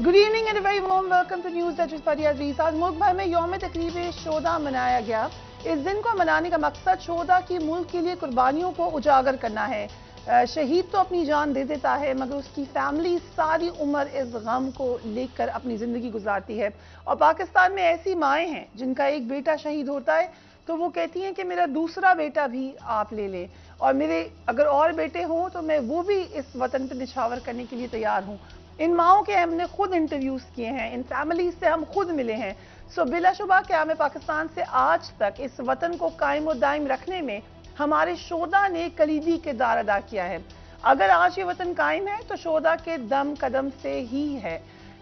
Good evening and very warm welcome to news that is Aziz. आज मुल्क भर में यौम तकरीब शोदा मनाया गया। इस दिन को मनाने का मकसद शोदा की मुल्क के लिए कुर्बानियों को उजागर करना है। शहीद तो अपनी जान दे देता है मगर उसकी फैमिली सारी उम्र इस गम को लेकर अपनी ज़िंदगी गुजारती है। और पाकिस्तान में ऐसी माएँ हैं जिनका एक बेटा शहीद होता है तो वो कहती हैं कि मेरा दूसरा बेटा भी आप ले लें, और मेरे अगर और बेटे हों तो मैं वो भी इस वतन पर निछावर करने के लिए तैयार हूँ। इन माओं के हमने खुद इंटरव्यूज किए हैं, इन फैमिलीज से हम खुद मिले हैं। सो बिलाशुबा क़याम पाकिस्तान से आज तक इस वतन को कायम और दायम रखने में हमारे शोदा ने कलीदी किरदार अदा किया है। अगर आज ये वतन कायम है तो शोदा के दम कदम से ही है।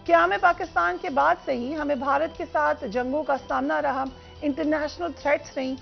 क़याम पाकिस्तान के बाद से ही हमें भारत के साथ जंगों का सामना रहा, इंटरनेशनल थ्रेट्स नहीं,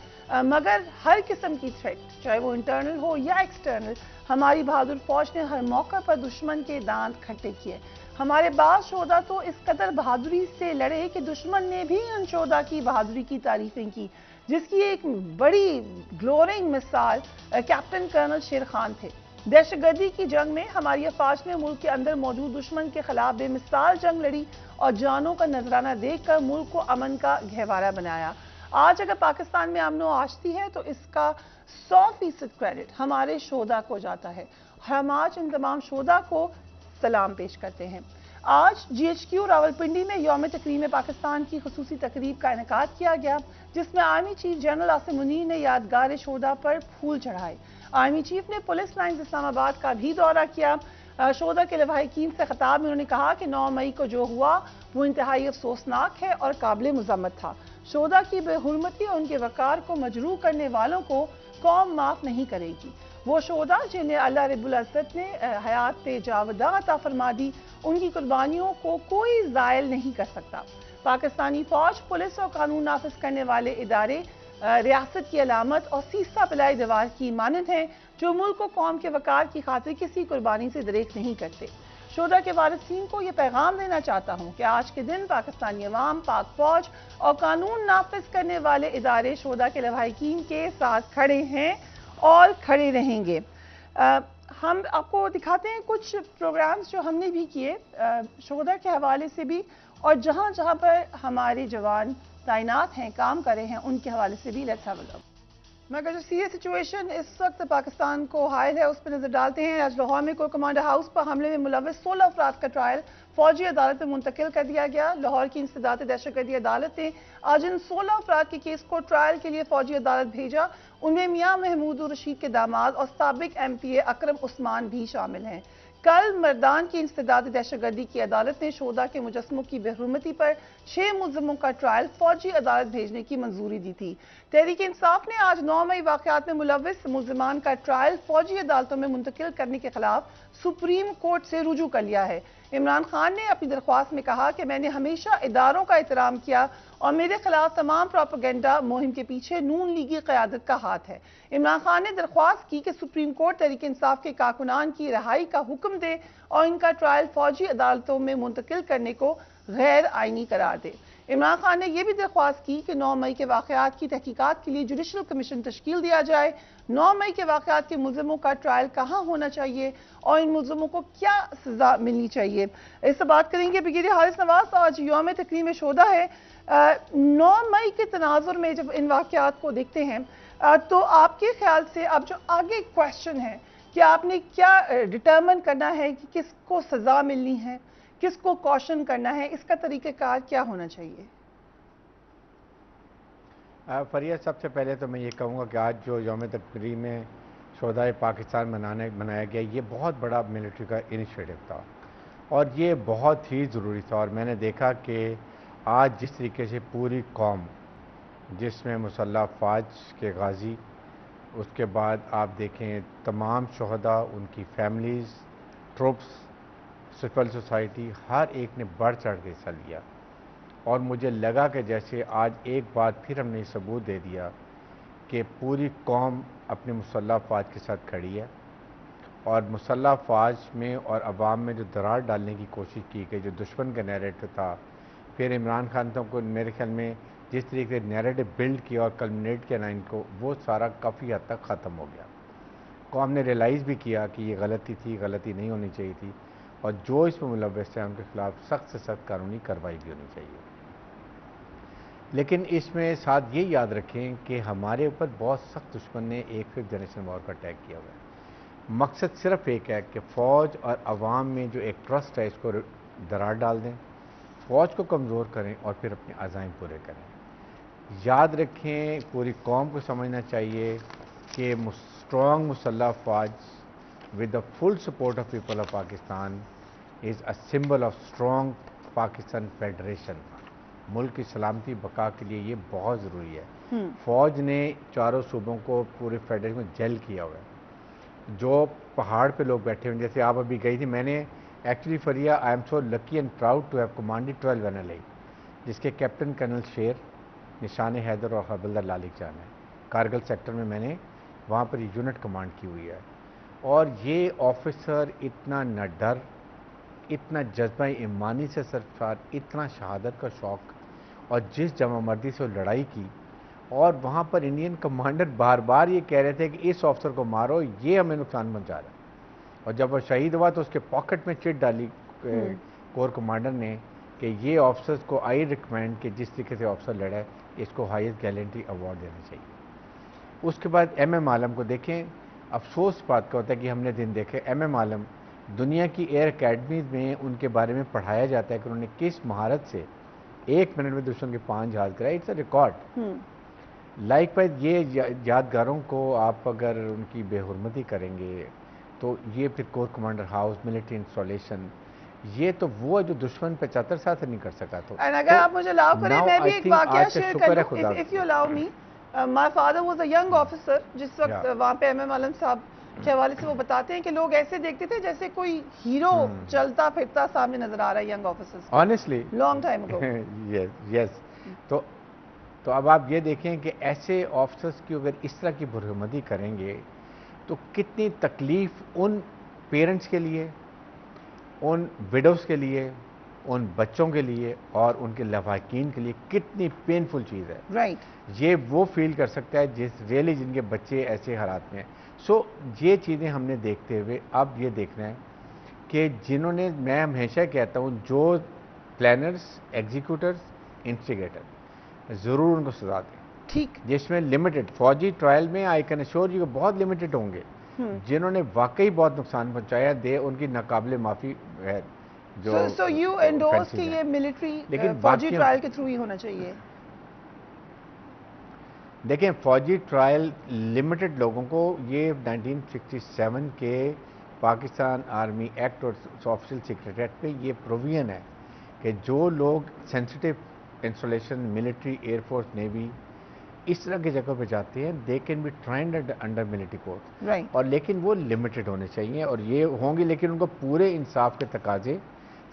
मगर हर किस्म की थ्रेट, चाहे वो इंटरनल हो या एक्सटर्नल, हमारी बहादुर फौज ने हर मौका पर दुश्मन के दांत खट्टे किए। हमारे बाद शोदा तो इस कदर बहादुरी से लड़े कि दुश्मन ने भी उन शोदा की बहादुरी की तारीफें की, जिसकी एक बड़ी ग्लोरिंग मिसाल कैप्टन कर्नल शेर खान थे। दहशतगर्दी की जंग में हमारी अफवाज ने मुल्क के अंदर मौजूद दुश्मन के खिलाफ बेमिसाल जंग लड़ी और जानों का नजराना देखकर मुल्क को अमन का गहवारा बनाया। आज अगर पाकिस्तान में अमन आशती है तो इसका 100% क्रेडिट हमारे शोदा को जाता है। हम आज इन तमाम शोदा को सलाम पेश करते हैं। आज GHQ रावलपिंडी में यौम तकरीम पाकिस्तान की खुसूसी तकरीब का इनेकाद किया गया, जिसमें army chief general Asim Munir ने यादगार शोदा पर फूल चढ़ाए। आर्मी चीफ ने पुलिस लाइन इस्लामाबाद का भी दौरा किया। शोदा के लवाहिकीन से खिताब में उन्होंने कहा कि 9 मई को जो हुआ वो इंतहाई अफसोसनाक है और काबिल मुज़म्मत था। शोदा की बेहुरमती और उनके वकार को मजरूह करने वालों को कौम माफ नहीं करेगी। वो शोदा जिन्हें अल्लाह रब्बुल इज़्ज़त ने हयात जावदा अता फरमा दी, उनकी कुर्बानियों को कोई ज़ायल नहीं कर सकता। पाकिस्तानी फौज, पुलिस और कानून नाफिज करने वाले इदारे रियासत की अलामत और सीसा पिलाई दीवार की मानद हैं, जो मुल्क और कौम के वकार की खातिर किसी कुर्बानी से दरेक नहीं करते। शोदा के वारिसीन को यह पैगाम देना चाहता हूँ कि आज के दिन पाकिस्तानी अवाम, पाक फौज और कानून नाफिज करने वाले इदारे शोदा के लवाहिकीन के साथ खड़े हैं और खड़े रहेंगे। हम आपको दिखाते हैं कुछ प्रोग्राम्स जो हमने भी किए शोदा के हवाले से भी, और जहाँ जहाँ पर हमारे जवान तैनात हैं, काम कर रहे हैं, उनके हवाले से भी। Let's have a look. मगर जो सीरियस सिचुएशन इस वक्त पाकिस्तान को हायल है उस पर नजर डालते हैं। आज लाहौर में कोर कमांडर हाउस पर हमले में मुलविस 16 अफराद का ट्रायल फौजी अदालत में मुंतकिल कर दिया गया। लाहौर की इंसदाद दहशतगर्दी अदालत ने आज इन 16 अफराद के केस को ट्रायल के लिए फौजी अदालत भेजा। उनमें मियाँ महमूद रशीद के दामाद और साबिक MPA अकरम उस्मान भी शामिल हैं। कल मर्दान की इंसदाद दहशतगर्दी की अदालत ने शोदा के मुजस्मों की बेहुरमती पर 6 मुलजमों का ट्रायल फौजी अदालत भेजने की मंजूरी दी थी। तहरीक इंसाफ ने आज 9 मई वाकयात में मुलविस मुलजमान का ट्रायल फौजी अदालतों में मुंतकिल करने के खिलाफ सुप्रीम कोर्ट से रुजू कर लिया है। इमरान खान ने अपनी दरख्वास्त में कहा कि मैंने हमेशा इदारों का एहतराम किया और मेरे खिलाफ तमाम प्रोपेगेंडा मुहिम के पीछे नून लीगी क़यादत का हाथ है। इमरान खान ने दरख्वास्त की कि सुप्रीम कोर्ट तहरीक इंसाफ के कारकुनान की रिहाई का हुक्म दे और इनका ट्रायल फौजी अदालतों में मुंतकिल करने को गैर आइनी करार दे। इमरान खान ने यह भी दरख्वास्त की कि 9 मई के वाकयात की तहकीकात के लिए जुडिशल कमीशन तश्कील दिया जाए। 9 मई के वाकयात के मुलजमों का ट्रायल कहाँ होना चाहिए और इन मुलजमों को क्या सजा मिलनी चाहिए, इससे बात करेंगे। ब्रिगेडियर हारिस नवाज, आज यौम तकरीम शोदा है। 9 मई के तनाजुर में जब इन वाकयात को देखते हैं तो आपके ख्याल से अब जो आगे क्वेश्चन है कि आपने क्या डिटर्मिन करना है कि किसको सजा मिलनी है, किसको कॉशन करना है, इसका तरीक़ाकार क्या होना चाहिए? फरिया, सबसे पहले तो मैं ये कहूँगा कि आज जो यौम तकरीम शोदाए पाकिस्तान मनाया गया, ये बहुत बड़ा मिलिट्री का इनिशिएटिव था और ये बहुत ही ज़रूरी था। और मैंने देखा कि आज जिस तरीके से पूरी कौम, जिसमें मुसल्लह फ़ौज के गाज़ी, उसके बाद आप देखें तमाम शहदा, उनकी फैमिलीज़, ट्रुप्स, सिविल सोसाइटी, हर एक ने बढ़ चढ़ के हिस्सा लिया। और मुझे लगा कि जैसे आज एक बार फिर हमने सबूत दे दिया कि पूरी कौम अपने मुसल्लह फ़ौज के साथ खड़ी है और मुसल्लह फ़ौज में और अवाम में जो दरार डालने की कोशिश की गई, जो दुश्मन का नैरेटिव था, फिर इमरान खान को मेरे ख्याल में जिस तरीके से नैरेटिव बिल्ड किया और कल्मिनेट किया ना इनको, वो सारा काफ़ी हद तक ख़त्म हो गया। कौम ने रियलाइज़ भी किया कि ये गलती थी, गलती नहीं होनी चाहिए थी। और जो इसमें मुलव्वस है उनके खिलाफ सख्त से सख्त कानूनी कार्रवाई भी होनी चाहिए। लेकिन इसमें साथ ये याद रखें कि हमारे ऊपर बहुत सख्त दुश्मन ने एक 5th जनरेशन वॉर का अटैक किया हुआ है। मकसद सिर्फ एक है कि फ़ौज और अवाम में जो एक ट्रस्ट है इसको दरार डाल दें, फ़ौज को कमज़ोर करें और फिर अपने अज़ाइम पूरे करें। याद रखें, पूरी कौम को समझना चाहिए कि स्ट्रॉन्ग मुसल्लह फ़ौज with the full support of people of Pakistan is a symbol of strong Pakistan federation. मुल्क की सलामती बका के लिए ये बहुत ज़रूरी है। फ़ौज ने चारों सूबों को पूरे फेडरेशन में जेल किया हुआ है। जो पहाड़ पे लोग बैठे हुए, जैसे आप अभी गई थी, मैंने एक्चुअली फरिया, I am so lucky and proud to have commanded 12 NLA, जिसके कैप्टन कर्नल शेर, निशान हैदर और हबलदार लालिक जान है। कारगिल सेक्टर में मैंने वहाँ पर यूनिट कमांड की हुई है। और ये ऑफिसर इतना निडर, इतना जज्बा ईमानी से सरफराज, इतना शहादत का शौक़, और जिस जमा मर्दी से वो लड़ाई की, और वहाँ पर इंडियन कमांडर बार बार ये कह रहे थे कि इस ऑफिसर को मारो, ये हमें नुकसान पहुँचा रहा है। और जब वो शहीद हुआ तो उसके पॉकेट में चिट डाली कोर कमांडर ने कि ये ऑफिसर्स को आई रिकमेंड कि जिस तरीके से ऑफिसर लड़ा है इसको हाईएस्ट गैलेंट्री अवार्ड देना चाहिए। उसके बाद MM आलम को देखें, अफसोस बात का होता है कि हमने दिन देखे MM आलम, दुनिया की एयर अकेडमीज में उनके बारे में पढ़ाया जाता है कि उन्होंने किस महारत से 1 मिनट में दुश्मन के 5 जहाज गिराए। It's a record. लाइकवाइज ये यादगारों को आप अगर उनकी बेहुरमती करेंगे तो ये फिर core commander house, military installation, ये तो वो है जो दुश्मन 75 साल से नहीं कर सका। तो अगर आप मुझे अलाउ करें, मैं भी एक वाकया शेयर करूं, if you allow me. My father was a young officer जिस वक्त वहाँ पे MM आलम साहब के हवाले से वो बताते हैं कि लोग ऐसे देखते थे जैसे कोई हीरो चलता फिरता सामने नजर आ रहा है, young officers. Honestly long time ago. Yes. तो अब आप ये देखें कि ऐसे ऑफिसर्स की अगर इस तरह की बुरहमती करेंगे तो कितनी तकलीफ उन पेरेंट्स के लिए, उन विडोज़ के लिए, उन बच्चों के लिए और उनके लवाकिन के लिए कितनी पेनफुल चीज़ है। राइट। ये वो फील कर सकता है जिनके बच्चे ऐसे हालात में हैं। सो ये चीज़ें हमने देखते हुए अब ये देखना है कि जिन्होंने, मैं हमेशा कहता हूँ, जो प्लानर्स, एग्जीक्यूटर्स, इंस्टिगेटर, ज़रूर उनको सजा दें। ठीक। जिसमें लिमिटेड फौजी ट्रायल में आई कैन अश्योर यू बहुत लिमिटेड होंगे। जिन्होंने वाकई बहुत नुकसान पहुंचाया, दे उनकी नाकाबिले माफ़ी है। जो सो यू एंडोर्स कि ये मिलिट्री फौजी ट्रायल के थ्रू ही होना चाहिए? देखें, फौजी ट्रायल लिमिटेड लोगों को, ये 1967 के पाकिस्तान आर्मी एक्ट और ऑफिशियल सीक्रेट एक्ट पे ये प्रोविजन है कि जो लोग sensitive installation, military, air force, navy, इस तरह की जगह पे जाते हैं, they can be tried under military court. Right. और लेकिन वो लिमिटेड होने चाहिए और ये होंगे, लेकिन उनको पूरे इंसाफ के तकाजे,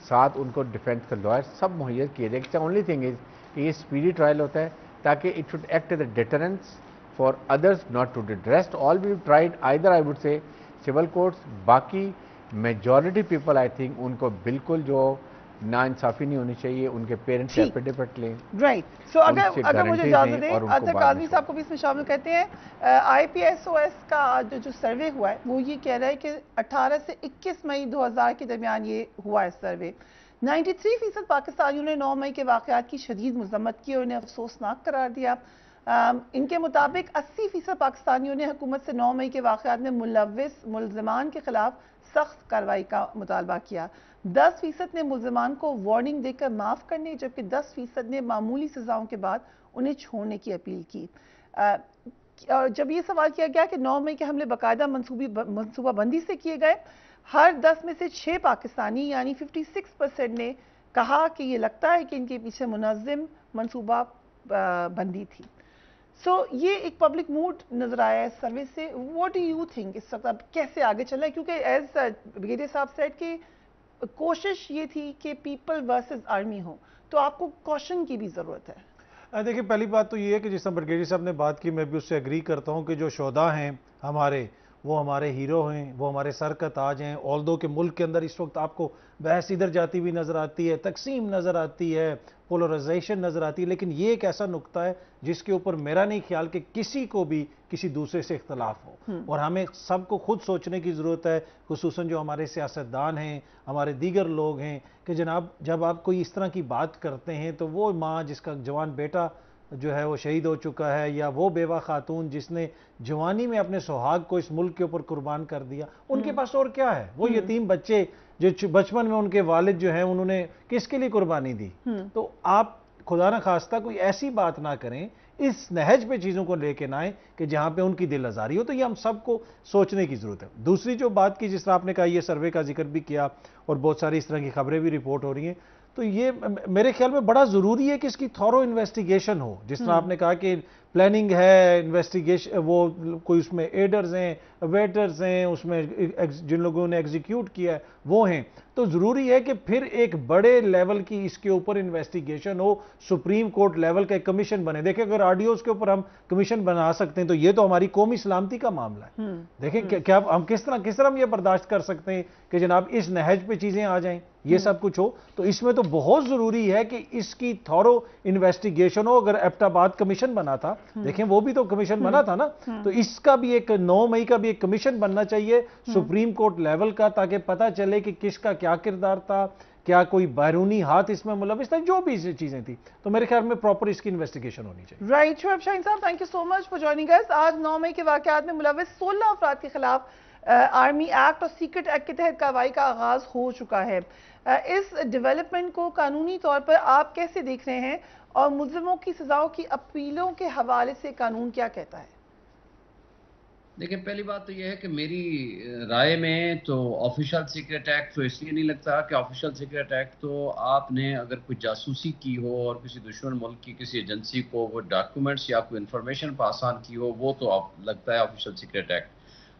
साथ उनको डिफेंस का लॉयर सब मुहैया किए जाए। ओनली थिंग इज कि ये स्पीडी ट्रायल होता है ताकि it should act as a deterrence for others not to did. Rest all be tried either, I would say civil courts. बाकी मेजॉरिटी पीपल आई थिंक उनको बिल्कुल जो नाइंसाफ़ी नहीं होनी चाहिए, उनके पेरेंट्स सेपरेट लें। राइट। सो अगर मुझे इजाजत दें, अतर कादरी साहब को भी इसमें शामिल कहते हैं। IPSOS का जो सर्वे हुआ है वो ये कह रहा है कि 18 से 21 मई 2000 के दरमियान ये हुआ है सर्वे। 93% पाकिस्तानियों ने 9 मई के वाक़यात की शदीद मज़म्मत की और इन्हें अफसोसनाक करार दिया। इनके मुताबिक 80% पाकिस्तानियों ने हुकूमत से 9 मई के वाक़यात में मुलव्विस मुल्ज़िमान के खिलाफ सख्त कार्रवाई का मुतालबा किया। 10% ने मुल्ज़िमान को वार्निंग देकर माफ़ करने, जबकि 10% ने मामूली सज़ाओं के बाद उन्हें छोड़ने की अपील की। जब ये सवाल किया गया कि 9 मई के हमले बाकायदा मनसूबाबंदी से किए गए, हर 10 में से 6 पाकिस्तानी यानी 56% ने कहा कि ये लगता है कि इनके पीछे मुनज़्ज़म मनसूबा बंदी थी। सो ये एक पब्लिक मूड नजर आया है सर्वे से। व्हाट डू यू थिंक इस वक्त अब कैसे आगे चलना है? क्योंकि एज ब्रिगेडियर साहब सेड कि कोशिश ये थी कि पीपल वर्सेस आर्मी हो, तो आपको कॉशन की भी ज़रूरत है। देखिए, पहली बात तो ये है कि जिस तरह ब्रिगेडियर साहब ने बात की, मैं भी उससे एग्री करता हूँ कि जो शोधा हैं हमारे, वो हमारे हीरो हैं, वो हमारे सर का ताज हैं। ऑल्दो के मुल्क के अंदर इस वक्त आपको बहस इधर जाती हुई नजर आती है, तकसीम नजर आती है, पोलराइजेशन नजर आती है, लेकिन ये एक ऐसा नुक्ता है जिसके ऊपर मेरा नहीं ख्याल कि किसी को भी किसी दूसरे से इख्तलाफ हो। और हमें सबको खुद सोचने की जरूरत है, खुसूसन जो हमारे सियासतदान हैं, हमारे दीगर लोग हैं, कि जनाब जब आप कोई इस तरह की बात करते हैं तो वो माँ जिसका जवान बेटा जो है वो शहीद हो चुका है, या वो बेवा खातून जिसने जवानी में अपने सुहाग को इस मुल्क के ऊपर कुर्बान कर दिया, उनके पास और क्या है? वो यतीम बच्चे जो बचपन में उनके वालिद जो हैं उन्होंने किसके लिए कुर्बानी दी? तो आप खुदा न खास्ता कोई ऐसी बात ना करें, इस नहज पे चीज़ों को लेके ना आए कि जहां पे उनकी दिल आजारी हो। तो ये हम सबको सोचने की जरूरत है। दूसरी जो बात की, जिस तरह आपने कहा, ये सर्वे का जिक्र भी किया और बहुत सारी इस तरह की खबरें भी रिपोर्ट हो रही हैं, तो ये मेरे ख्याल में बड़ा जरूरी है कि इसकी थॉरो इन्वेस्टिगेशन हो। जिस तरह आपने कहा कि प्लानिंग है, इन्वेस्टिगेशन, वो कोई उसमें एडर्स हैं, वेटर्स हैं, उसमें जिन लोगों ने एग्जीक्यूट किया है वो हैं, तो जरूरी है कि फिर एक बड़े लेवल की इसके ऊपर इन्वेस्टिगेशन हो, सुप्रीम कोर्ट लेवल का एक कमीशन बने। देखिए, अगर आरडीओज के ऊपर हम कमीशन बना सकते हैं तो ये तो हमारी कौमी सलामती का मामला है। देखें क्या हम किस तरह हम ये बर्दाश्त कर सकते हैं कि जनाब इस नहज पे चीजें आ जाएं, ये सब कुछ हो। तो इसमें तो बहुत जरूरी है कि इसकी थॉरो इन्वेस्टिगेशन हो। अगर एबटाबाद कमीशन बना था, देखें वो भी तो कमीशन बना था ना, तो इसका भी एक 9 मई का भी एक कमीशन बनना चाहिए सुप्रीम कोर्ट लेवल का, ताकि पता चले कि किसका क्या किरदार था, क्या कोई बैरूनी हाथ इसमें मुलविस था, जो भी चीजें थी। तो मेरे ख्याल में प्रॉपर इसकी इन्वेस्टिगेशन होनी चाहिए। राइट, शोएब शाहीन साहब, thank you so much for joining us. आज 9 मई के वाकयात में मुलविस 16 अफराद के खिलाफ आर्मी एक्ट और सीक्रेट एक्ट के तहत कार्रवाई का आगाज हो चुका है। इस डेवलपमेंट को कानूनी तौर पर आप कैसे देख रहे हैं, और मुजरिमों की सजाओं की अपीलों के हवाले से कानून क्या कहता है? देखिए, पहली बात तो यह है कि मेरी राय में तो ऑफिशियल सीक्रेट एक्ट तो इसलिए नहीं लगता कि ऑफिशियल सीक्रेट एक्ट तो आपने अगर कोई जासूसी की हो और किसी दुश्मन मुल्क की किसी एजेंसी को वो डॉक्यूमेंट्स या कोई इन्फॉर्मेशन पास ऑन की हो, वो तो आप लगता है ऑफिशियल सीक्रेट एक्ट।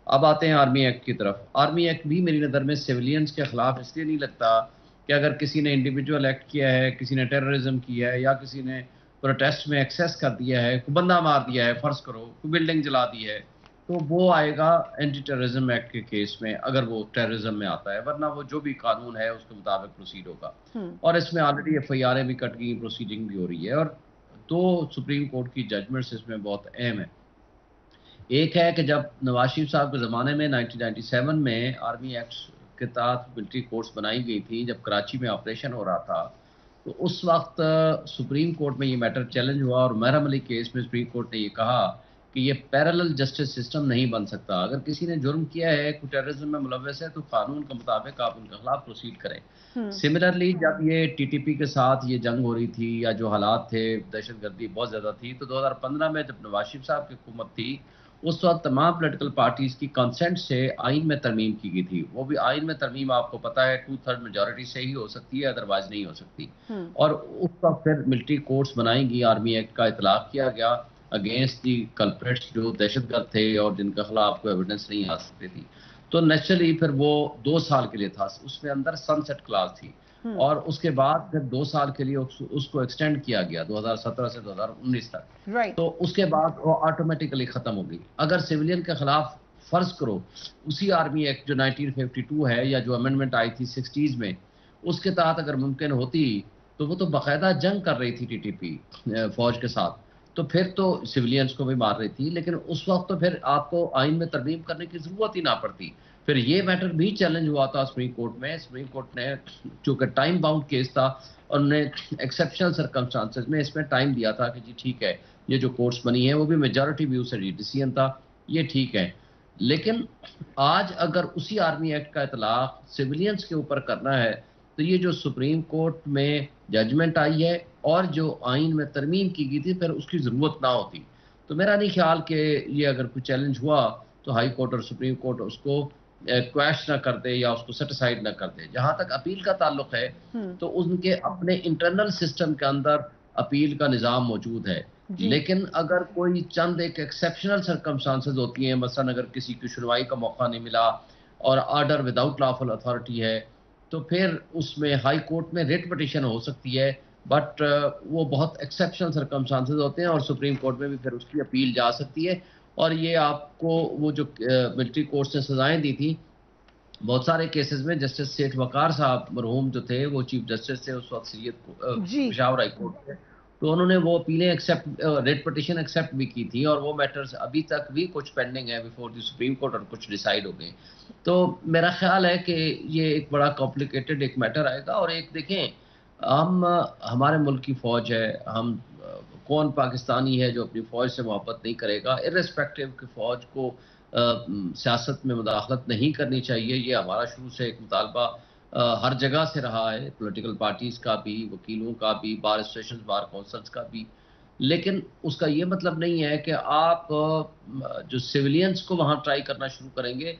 अब आते हैं आर्मी एक्ट की तरफ। आर्मी एक्ट भी मेरी नज़र में सिविलियंस के खिलाफ इसलिए नहीं लगता कि अगर किसी ने इंडिविजुअल एक्ट किया है, किसी ने टेररिज्म किया है, या किसी ने प्रोटेस्ट में एक्सेस कर दिया है, कोई बंदा मार दिया है, फर्ज करो कोई बिल्डिंग जला दी है, तो वो आएगा एंटी टेररिज्म एक्ट के केस में, अगर वो टेररिज्म में आता है। वरना वो जो भी कानून है उसके मुताबिक प्रोसीड होगा। और इसमें ऑलरेडी FIR भी कट गई, प्रोसीडिंग भी हो रही है, और 2 सुप्रीम कोर्ट की जजमेंट्स इसमें बहुत अहम है। एक है कि जब नवाज शरीफ साहब के ज़माने में 1997 में आर्मी एक्ट के तहत मिलिट्री कोर्ट्स बनाई गई थी, जब कराची में ऑपरेशन हो रहा था, तो उस वक्त सुप्रीम कोर्ट में ये मैटर चैलेंज हुआ, और महरम अली केस में सुप्रीम कोर्ट ने ये कहा कि ये पैरेलल जस्टिस सिस्टम नहीं बन सकता। अगर किसी ने जुर्म किया है, कोई टेररिज्म में मुलव्वस है, तो कानून के मुताबिक आप उनके खिलाफ प्रोसीड करें। सिमिलरली जब ये TTP के साथ ये जंग हो रही थी, या जो हालात थे, दहशतगर्दी बहुत ज़्यादा थी, तो 2015 में जब नवाज शरीफ साहब की हुकूमत थी, उस वक्त तमाम पॉलिटिकल पार्टीज की कंसेंट से आइन में तरमीम की गई थी। वो भी आइन में तरमीम आपको पता है 2/3 मेजॉरिटी से ही हो सकती है, अदरवाइज नहीं हो सकती। और उस वक्त फिर मिलिट्री कोर्ट्स बनाई गई, आर्मी एक्ट का इतलाक किया गया अगेंस्ट दी कल्प्रिट्स जो दहशतगर्द थे और जिनके खिलाफ कोई एविडेंस नहीं आ सकती थी। तो नेचुरली फिर वो 2 साल के लिए था, उसमें अंदर सनसेट क्लास थी, और उसके बाद फिर 2 साल के लिए उसको एक्सटेंड किया गया 2017 से 2019 तक। तो उसके बाद वो ऑटोमेटिकली खत्म हो गई। अगर सिविलियन के खिलाफ फर्ज करो उसी आर्मी एक्ट जो 1952 है, या जो अमेंडमेंट आई थी 60s में, उसके तहत अगर मुमकिन होती, तो वो तो बाकायदा जंग कर रही थी TTP फौज के साथ, तो फिर तो सिविलियंस को भी मार रही थी, लेकिन उस वक्त तो फिर आपको आइन में तरमीम करने की जरूरत ही ना पड़ती। फिर ये मैटर भी चैलेंज हुआ था सुप्रीम कोर्ट में। सुप्रीम कोर्ट ने, चूंकि टाइम बाउंड केस था, और उन्होंने एक्सेप्शनल सर्कमस्टांसेस में इसमें टाइम दिया था कि जी ठीक है, ये जो कोर्ट्स बनी है वो भी मेजॉरिटी व्यू से डिसीजन था, ये ठीक है। लेकिन आज अगर उसी आर्मी एक्ट का इतलाक सिविलियंस के ऊपर करना है, तो ये जो सुप्रीम कोर्ट में जजमेंट आई है और जो आइन में तरमीम की गई थी, फिर उसकी ज़रूरत ना होती। तो मेरा नहीं ख्याल कि ये अगर कोई चैलेंज हुआ तो हाई कोर्ट और सुप्रीम कोर्ट उसको क्वैश ना कर दे या उसको सेटिसाइड ना कर दे। जहां तक अपील का ताल्लुक है, तो उनके अपने इंटरनल सिस्टम के अंदर अपील का निज़ाम मौजूद है। लेकिन अगर कोई चंद एक एक्सेप्शनल सर्कमस्टांसेस होती हैं, मसलन अगर किसी की सुनवाई का मौका नहीं मिला और ऑर्डर विदाउट लॉफुल अथॉरिटी है, तो फिर उसमें हाई कोर्ट में रिट पिटीशन हो सकती है, बट वो बहुत एक्सेप्शनल सर्कमस्टांसेस होते हैं, और सुप्रीम कोर्ट में भी फिर उसकी अपील जा सकती है। और ये आपको वो जो मिलिट्री कोर्ट्स ने सजाएं दी थी बहुत सारे केसेस में, जस्टिस सेठ वकार साहब मरहूम जो थे वो चीफ जस्टिस थे उस वक्त सैयद जी। पेशावर हाई कोर्ट के, तो उन्होंने वो अपीलें एक्सेप्ट, रेट पिटीशन एक्सेप्ट भी की थी और वो मैटर्स अभी तक भी कुछ पेंडिंग है बिफोर द सुप्रीम कोर्ट और कुछ डिसाइड हो गए। तो मेरा ख्याल है कि ये एक बड़ा कॉम्प्लिकेटेड एक मैटर आएगा। और एक देखें, हम हमारे मुल्क की फौज है, हम कौन पाकिस्तानी है जो अपनी फौज से मोहब्बत नहीं करेगा, इर्रेस्पेक्टिव कि फौज को सियासत में मुदाखलत नहीं करनी चाहिए। ये हमारा शुरू से एक मुतालबा हर जगह से रहा है, पॉलिटिकल पार्टीज का भी, वकीलों का भी, बार एसोसिएशन, बार काउंसिल्स का भी। लेकिन उसका ये मतलब नहीं है कि आप जो सिविलियंस को वहाँ ट्राई करना शुरू करेंगे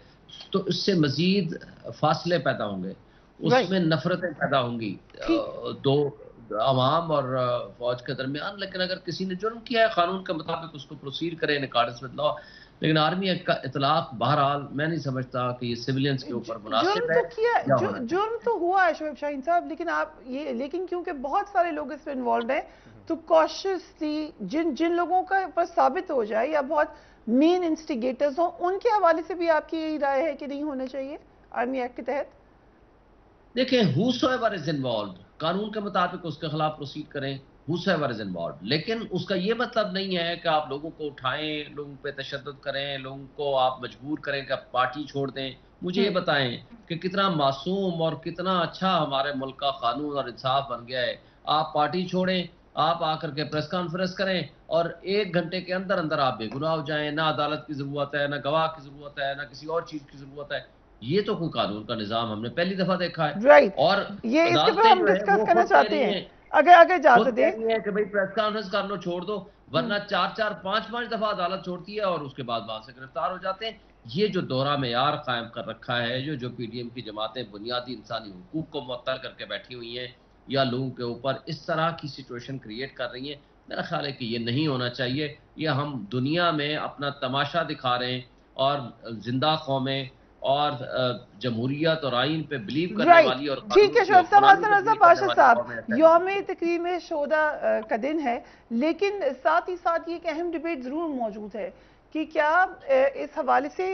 तो इससे मजीद फासले पैदा होंगे, उसमें नफरतें पैदा होंगी दो अवाम और फौज के दरमियान। लेकिन अगर किसी ने जुर्म किया है कानून के मुताबिक उसको प्रोसीड करें इन अकॉर्डेंस विद लॉ। लेकिन आर्मी एक्ट का इतलाक बहरहाल मैं नहीं समझता कि ये सिविलियंस के ऊपर मुनासिब है। जुर्म तो हुआ है शोएब शाहीन साहब, लेकिन क्योंकि बहुत सारे लोग इसमें इन्वॉल्व हैं तो कॉशियसली जिन लोगों का पर साबित हो जाए या बहुत मेन इंस्टिगेटर्स हो, उनके हवाले से भी आपकी यही राय है कि नहीं होना चाहिए आर्मी एक्ट के तहत? देखिए, whosoever is involved, कानून के मुताबिक उसके खिलाफ प्रोसीड करें, whosoever is involved। लेकिन उसका ये मतलब नहीं है कि आप लोगों को उठाएं, लोगों पे तशद्दुद करें, लोगों को आप मजबूर करें कि आप पार्टी छोड़ दें। मुझे ये बताएं कि कितना मासूम और कितना अच्छा हमारे मुल्क का कानून और इंसाफ बन गया है। आप पार्टी छोड़ें, आप आकर के प्रेस कॉन्फ्रेंस करें और 1 घंटे के अंदर अंदर आप बेगुनाह हो जाएं, ना अदालत की जरूरत है, ना गवाह की जरूरत है, ना किसी और चीज की जरूरत है। ये तो कोई कानून का निजाम हमने पहली दफा देखा है। राइट, और ये इसके पर हम डिस्कस करना चाहते हैं। अगर इजाजत दें है कि भाई प्रेस कॉन्फ्रेंस कर लो, छोड़ दो, वरना 4-4, 5-5 दफा अदालत छोड़ती है और उसके बाद वहां से गिरफ्तार हो जाते हैं। ये जो दौरा मेयार कायम कर रखा है, जो पीडीएम की जमातें बुनियादी इंसानी हुकूक को मुअत्तल करके बैठी हुई हैं या लोगों के ऊपर इस तरह की सिचुएशन क्रिएट कर रही हैं, मेरा ख्याल है कि ये नहीं होना चाहिए। ये हम दुनिया में अपना तमाशा दिखा रहे हैं और जिंदा कौमें और जमहूरियत और आइन पे बिलीव करने वाली और ठीक है शोएब साहब, हसन रज़ा पाशा साहब, यौम तकरीम शोदा का दिन है, लेकिन साथ ही साथ ये एक अहम डिबेट जरूर मौजूद है कि क्या इस हवाले से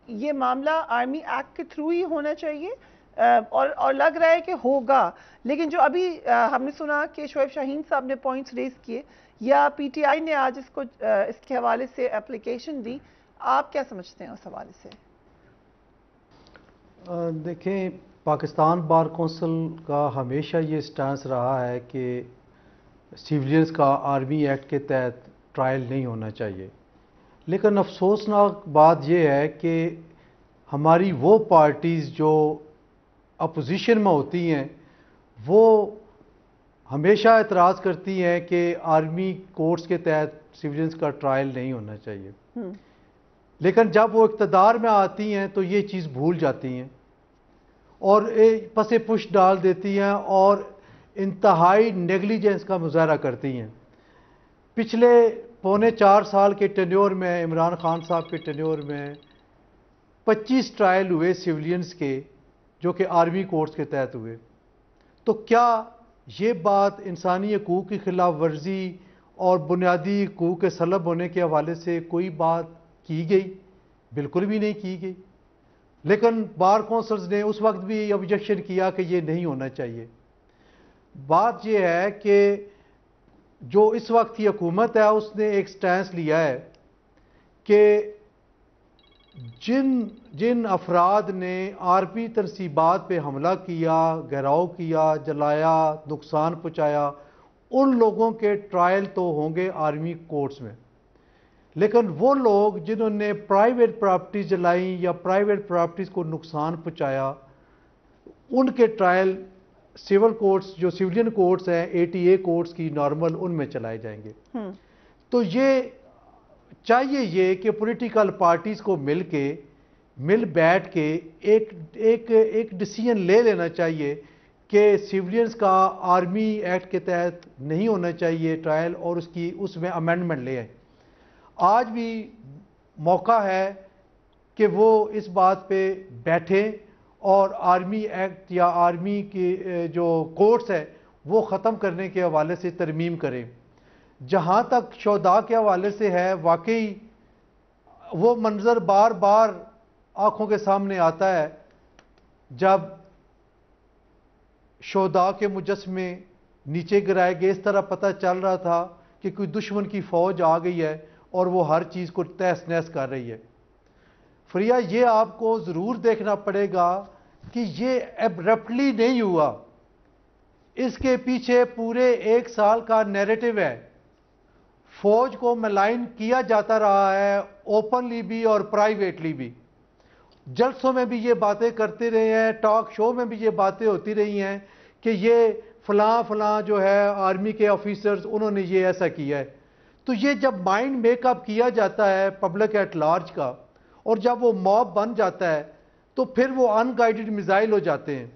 ये मामला आर्मी एक्ट के थ्रू ही होना चाहिए, और लग रहा है कि होगा। लेकिन जो अभी हमने सुना कि शोएब शाहीन साहब ने पॉइंट्स रेज किए या पीटीआई ने आज इसके हवाले से एप्लीकेशन दी, आप क्या समझते हैं उस हवाले से? देखें, पाकिस्तान बार कौंसिल का हमेशा ये स्टांस रहा है कि सिविलियंस का आर्मी एक्ट के तहत ट्रायल नहीं होना चाहिए। लेकिन अफसोसनाक बात यह है कि हमारी वो पार्टीज़ जो अपोजिशन में होती हैं वो हमेशा एतराज़ करती हैं कि आर्मी कोर्ट्स के तहत सिविलियंस का ट्रायल नहीं होना चाहिए। लेकिन जब वो इक़्तिदार में आती हैं तो ये चीज़ भूल जाती हैं और पसे पुश डाल देती हैं और इंतहाई नेगलिजेंस का मुजाहरा करती हैं। पिछले 3.25 साल के टेन्योर में, इमरान खान साहब के टेन्योर में 25 ट्रायल हुए सिविलियंस के, जो कि आर्मी कोर्ट्स के तहत हुए। तो क्या ये बात इंसानी हकूक़ की खिलाफ वर्जी और बुनियादी हकूक़ के सलब होने के हवाले से कोई बात की गई? बिल्कुल भी नहीं की गई। लेकिन बार कौंसल्स ने उस वक्त भी ऑब्जेक्शन किया कि ये नहीं होना चाहिए। बात यह है कि जो इस वक्त की हुकूमत है उसने एक स्टैंस लिया है कि जिन अफराद ने आर्मी तनसीबात पे हमला किया, घेराव किया, जलाया, नुकसान पहुँचाया, उन लोगों के ट्रायल तो होंगे आर्मी कोर्ट्स में। लेकिन वो लोग जिन्होंने प्राइवेट प्रॉपर्टी जलाई या प्राइवेट प्रॉपर्टीज़ को नुकसान पहुंचाया, उनके ट्रायल सिविल कोर्ट्स, जो सिविलियन कोर्ट्स हैं, ATA कोर्ट्स की नॉर्मल, उनमें चलाए जाएंगे। तो ये चाहिए ये कि पॉलिटिकल पार्टीज़ को मिल बैठ के एक डिसीजन ले लेना चाहिए कि सिविलियंस का आर्मी एक्ट के तहत नहीं होना चाहिए ट्रायल, और उसमें अमेंडमेंट ले आए। आज भी मौका है कि वो इस बात पे बैठें और आर्मी एक्ट या आर्मी की जो कोर्ट्स है वो ख़त्म करने के हवाले से तरमीम करें। जहाँ तक शोधा के हवाले से है, वाकई वो मंजर बार बार आंखों के सामने आता है जब शोदा के मुजस्मे नीचे गिराए गए। इस तरह पता चल रहा था कि कोई दुश्मन की फौज आ गई है और वो हर चीज़ को तहस नहस कर रही है। फरिया, ये आपको ज़रूर देखना पड़ेगा कि ये एब्रप्टली नहीं हुआ, इसके पीछे पूरे 1 साल का नैरेटिव है। फौज को मलाइन किया जाता रहा है, ओपनली भी और प्राइवेटली भी। जलसों में भी ये बातें करते रहे हैं, टॉक शो में भी ये बातें होती रही हैं कि ये फलां जो है आर्मी के ऑफिसर्स उन्होंने ये ऐसा किया है। तो ये जब माइंड मेकअप किया जाता है पब्लिक एट लार्ज का, और जब वो मॉब बन जाता है तो फिर वो अनगाइडेड मिसाइल हो जाते हैं।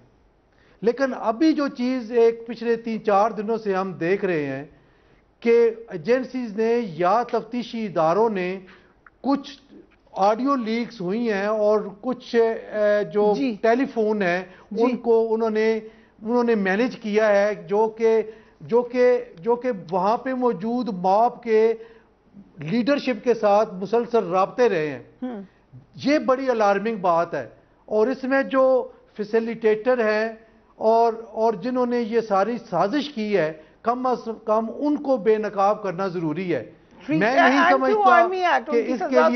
लेकिन अभी जो चीज़ एक पिछले 3-4 दिनों से हम देख रहे हैं कि एजेंसीज ने या तफ्तीशी इदारों ने कुछ ऑडियो लीक्स हुई हैं और कुछ जो टेलीफोन है उनको उन्होंने मैनेज किया है, जो कि वहाँ पे मौजूद मॉब के लीडरशिप के साथ मुसलसल राब्ते रहे हैं। ये बड़ी अलार्मिंग बात है। और इसमें जो फैसिलिटेटर हैं और जिन्होंने ये सारी साजिश की है, कम अज कम उनको बेनकाब करना जरूरी है। मैं नहीं समझता कि इसके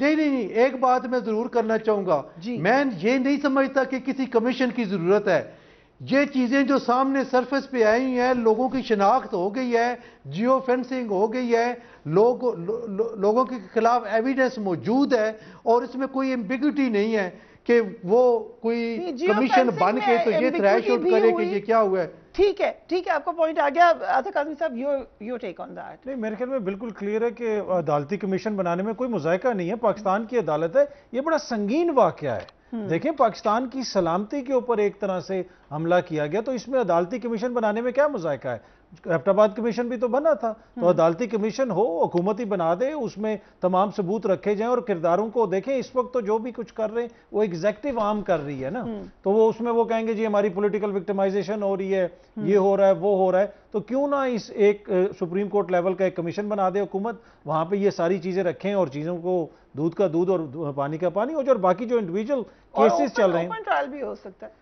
लिए नहीं, एक बात मैं जरूर करना चाहूंगा। मैं ये नहीं समझता कि किसी कमीशन की जरूरत है। ये चीजें जो सामने सरफेस पे आई हैं, लोगों की शिनाख्त हो गई है, जियो फेंसिंग हो गई है, लोगों के खिलाफ एविडेंस मौजूद है और इसमें कोई एम्बिग्यूटी नहीं है कि वो कोई कमीशन बन के तो ये थ्रैश आउट करे कि ये क्या हुआ है। ठीक है, आपका पॉइंट आ गया। आसिफ काज़मी साहब, योर टेक ऑन दैट। नहीं, मेरे ख्याल में बिल्कुल क्लियर है कि अदालती कमीशन बनाने में कोई मुज़ायका नहीं है। पाकिस्तान की अदालत है, ये बड़ा संगीन वाकया है। देखें, पाकिस्तान की सलामती के ऊपर एक तरह से हमला किया गया, तो इसमें अदालती कमीशन बनाने में क्या मुज़ायका है? एबटाबाद कमीशन भी तो बना था, तो अदालती कमीशन हो, हुकूमत ही बना दे, उसमें तमाम सबूत रखे जाएं और किरदारों को देखें। इस वक्त तो जो भी कुछ कर रहे हैं वो एग्जेक्टिव आर्म कर रही है ना, तो वो उसमें वो कहेंगे जी हमारी पॉलिटिकल विक्टिमाइजेशन हो रही है, ये हो रहा है, वो हो रहा है। तो क्यों ना इस एक सुप्रीम कोर्ट लेवल का एक कमीशन बना दे हुकूमत, वहां पे ये सारी चीजें रखें और चीजों को दूध का दूध और पानी का पानी हो जाए। और बाकी जो इंडिविजुअल केसेस चल रहे हैं, ट्रायल भी हो सकता है